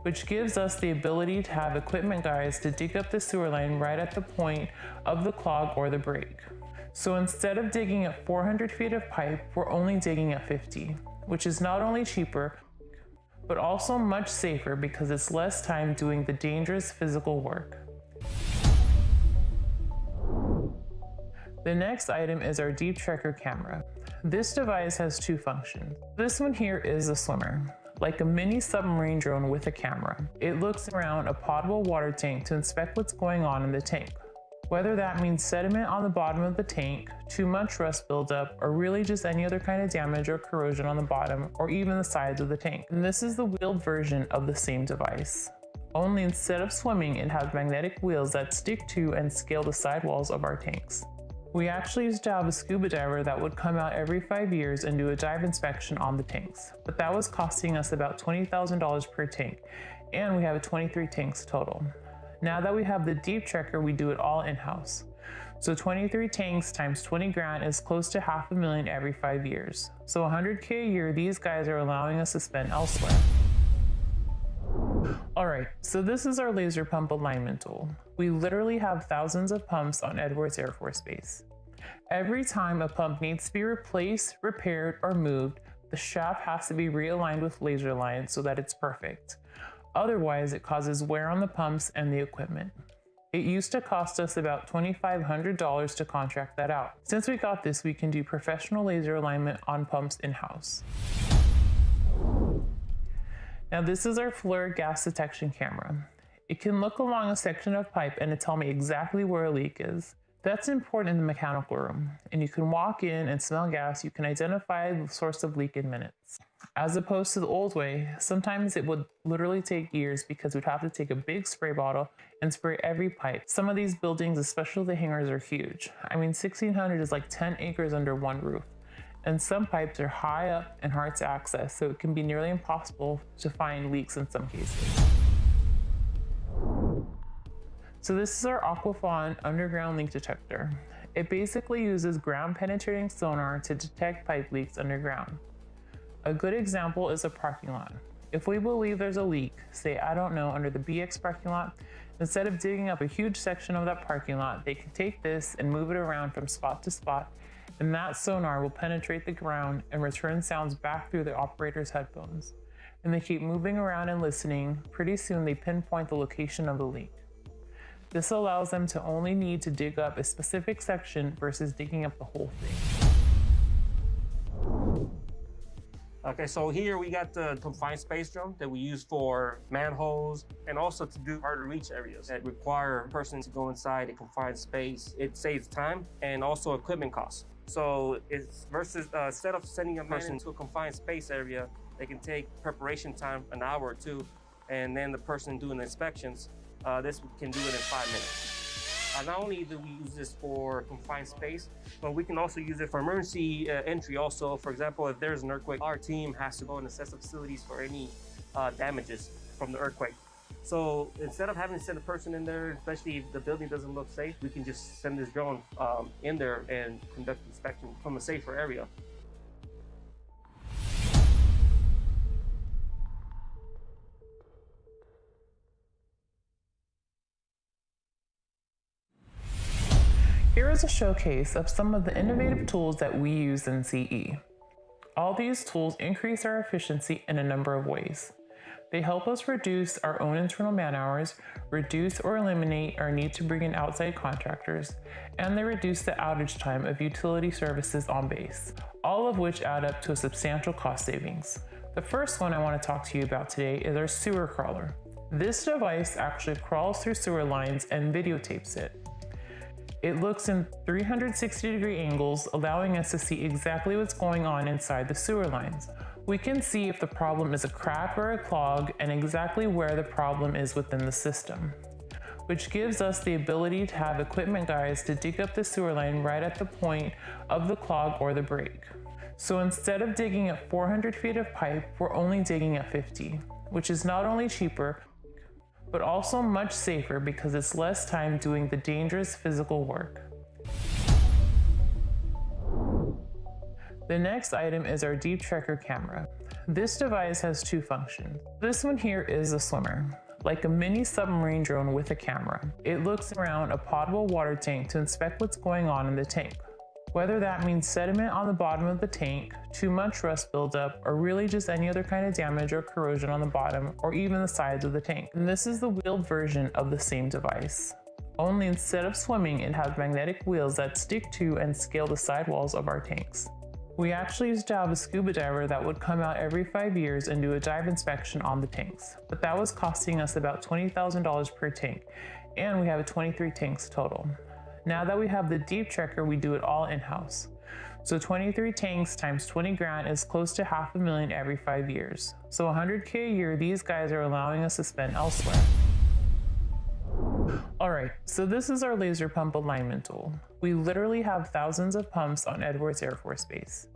which gives us the ability to have equipment guys to dig up the sewer line right at the point of the clog or the break. So instead of digging at 400 feet of pipe, we're only digging at 50, which is not only cheaper, but also much safer because it's less time doing the dangerous physical work. The next item is our deep tracker camera. This device has two functions. This one here is a swimmer, like a mini submarine drone with a camera. It looks around a potable water tank to inspect what's going on in the tank. Whether that means sediment on the bottom of the tank, too much rust buildup, or really just any other kind of damage or corrosion on the bottom or even the sides of the tank. And this is the wheeled version of the same device. Only instead of swimming, it has magnetic wheels that stick to and scale the sidewalls of our tanks. We actually used to have a scuba diver that would come out every 5 years and do a dive inspection on the tanks, but that was costing us about $20,000 per tank, and we have 23 tanks total. Now that we have the deep tracker, we do it all in-house. So 23 tanks times 20 grand is close to $500,000 every 5 years. So $100K a year these guys are allowing us to spend elsewhere. All right, so this is our laser pump alignment tool. We literally have thousands of pumps on Edwards Air Force Base. Every time a pump needs to be replaced, repaired, or moved, the shaft has to be realigned with laser lines so that it's perfect. Otherwise, it causes wear on the pumps and the equipment. It used to cost us about $2,500 to contract that out. Since we got this, we can do professional laser alignment on pumps in-house. Now this is our Fleur gas detection camera. It can look along a section of pipe and tell me exactly where a leak is. That's important in the mechanical room, and you can walk in and smell gas. You can identify the source of leak in minutes. As opposed to the old way, sometimes it would literally take years because we'd have to take a big spray bottle and spray every pipe. Some of these buildings, especially the hangars, are huge. I mean, 1,600 is like 10 acres under one roof. And some pipes are high up and hard to access, so it can be nearly impossible to find leaks in some cases. So this is our Aquafon underground leak detector. It basically uses ground penetrating sonar to detect pipe leaks underground. A good example is a parking lot. If we believe there's a leak, say, I don't know, under the BX parking lot, instead of digging up a huge section of that parking lot, they can take this and move it around from spot to spot, and that sonar will penetrate the ground and return sounds back through the operator's headphones. And they keep moving around and listening. Pretty soon they pinpoint the location of the leak. This allows them to only need to dig up a specific section versus digging up the whole thing. Okay, so here we got the confined space drone that we use for manholes and also to do hard to reach areas that require a person to go inside a confined space. It saves time and also equipment costs. So it's versus instead of sending a person to a confined space area, they can take preparation time, an hour or two, and then the person doing the inspections, this can do it in 5 minutes. Not only do we use this for confined space, but we can also use it for emergency entry also. For example, if there's an earthquake, our team has to go and assess the facilities for any damages from the earthquake. So instead of having to send a person in there, especially if the building doesn't look safe, we can just send this drone in there and conduct inspection from a safer area. Here is a showcase of some of the innovative tools that we use in CE. All these tools increase our efficiency in a number of ways. They help us reduce our own internal man hours, reduce or eliminate our need to bring in outside contractors, and they reduce the outage time of utility services on base, all of which add up to a substantial cost savings. The first one I want to talk to you about today is our sewer crawler. This device actually crawls through sewer lines and videotapes it. It looks in 360-degree angles, allowing us to see exactly what's going on inside the sewer lines. We can see if the problem is a crack or a clog and exactly where the problem is within the system, which gives us the ability to have equipment guys to dig up the sewer line right at the point of the clog or the break. So instead of digging at 400 feet of pipe, we're only digging at 50, which is not only cheaper, but also much safer because it's less time doing the dangerous physical work. The next item is our deep tracker camera. This device has two functions. This one here is a swimmer, like a mini submarine drone with a camera. It looks around a potable water tank to inspect what's going on in the tank. Whether that means sediment on the bottom of the tank, too much rust buildup, or really just any other kind of damage or corrosion on the bottom or even the sides of the tank. And this is the wheeled version of the same device. Only instead of swimming, it has magnetic wheels that stick to and scale the sidewalls of our tanks. We actually used to have a scuba diver that would come out every 5 years and do a dive inspection on the tanks, but that was costing us about $20,000 per tank, and we have 23 tanks total. Now that we have the deep tracker, we do it all in-house. So 23 tanks times 20 grand is close to $500,000 every 5 years. So $100K a year these guys are allowing us to spend elsewhere. Alright, so this is our laser pump alignment tool. We literally have thousands of pumps on Edwards Air Force Base.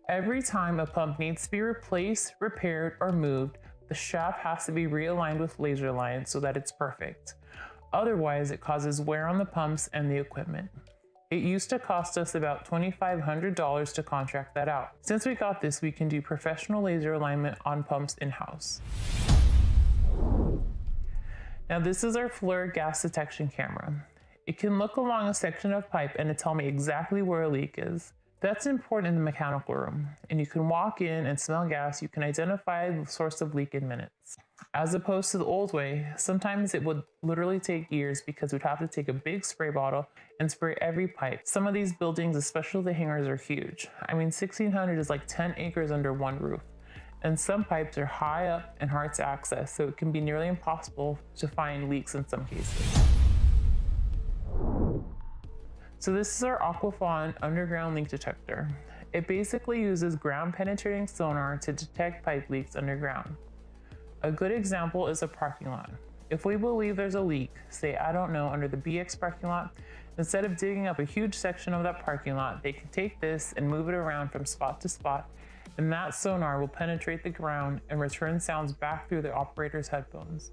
Every time a pump needs to be replaced, repaired, or moved, the shaft has to be realigned with laser lines so that it's perfect. Otherwise, it causes wear on the pumps and the equipment. It used to cost us about $2,500 to contract that out. Since we got this, we can do professional laser alignment on pumps in-house. Now this is our Fleur gas detection camera. It can look along a section of pipe and tell me exactly where a leak is. That's important in the mechanical room, and you can walk in and smell gas. You can identify the source of leak in minutes. As opposed to the old way, sometimes it would literally take years because we'd have to take a big spray bottle and spray every pipe. Some of these buildings, especially the hangars, are huge. I mean, 1,600 is like 10 acres under one roof. And some pipes are high up and hard to access, so it can be nearly impossible to find leaks in some cases. So this is our Aquafon underground leak detector. It basically uses ground penetrating sonar to detect pipe leaks underground. A good example is a parking lot. If we believe there's a leak, say, I don't know, under the BX parking lot, instead of digging up a huge section of that parking lot, they can take this and move it around from spot to spot, and that sonar will penetrate the ground and return sounds back through the operator's headphones.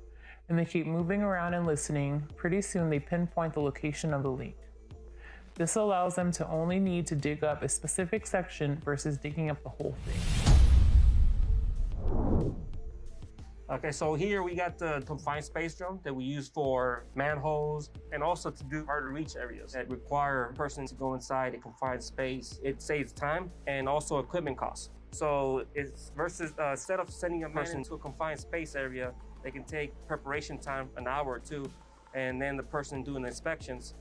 And they keep moving around and listening. Pretty soon they pinpoint the location of the leak. This allows them to only need to dig up a specific section versus digging up the whole thing. Okay, so here we got the confined space drone that we use for manholes and also to do hard to reach areas that require a person to go inside a confined space. It saves time and also equipment costs. So it's versus instead of sending a person to a confined space area, they can take preparation time, an hour or two, and then the person doing the inspections,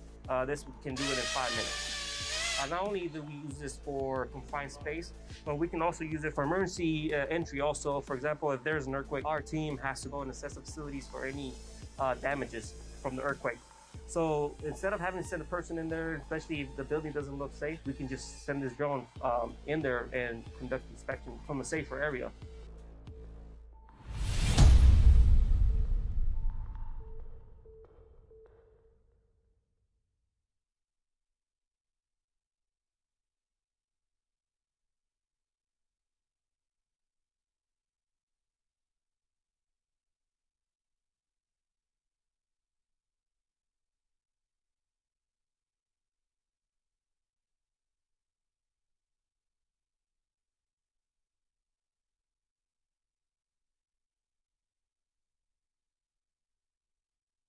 this can do it in 5 minutes. Not only do we use this for confined space, but we can also use it for emergency entry also. For example, if there's an earthquake, our team has to go and assess the facilities for any damages from the earthquake. So instead of having to send a person in there, especially if the building doesn't look safe, we can just send this drone in there and conduct inspection from a safer area.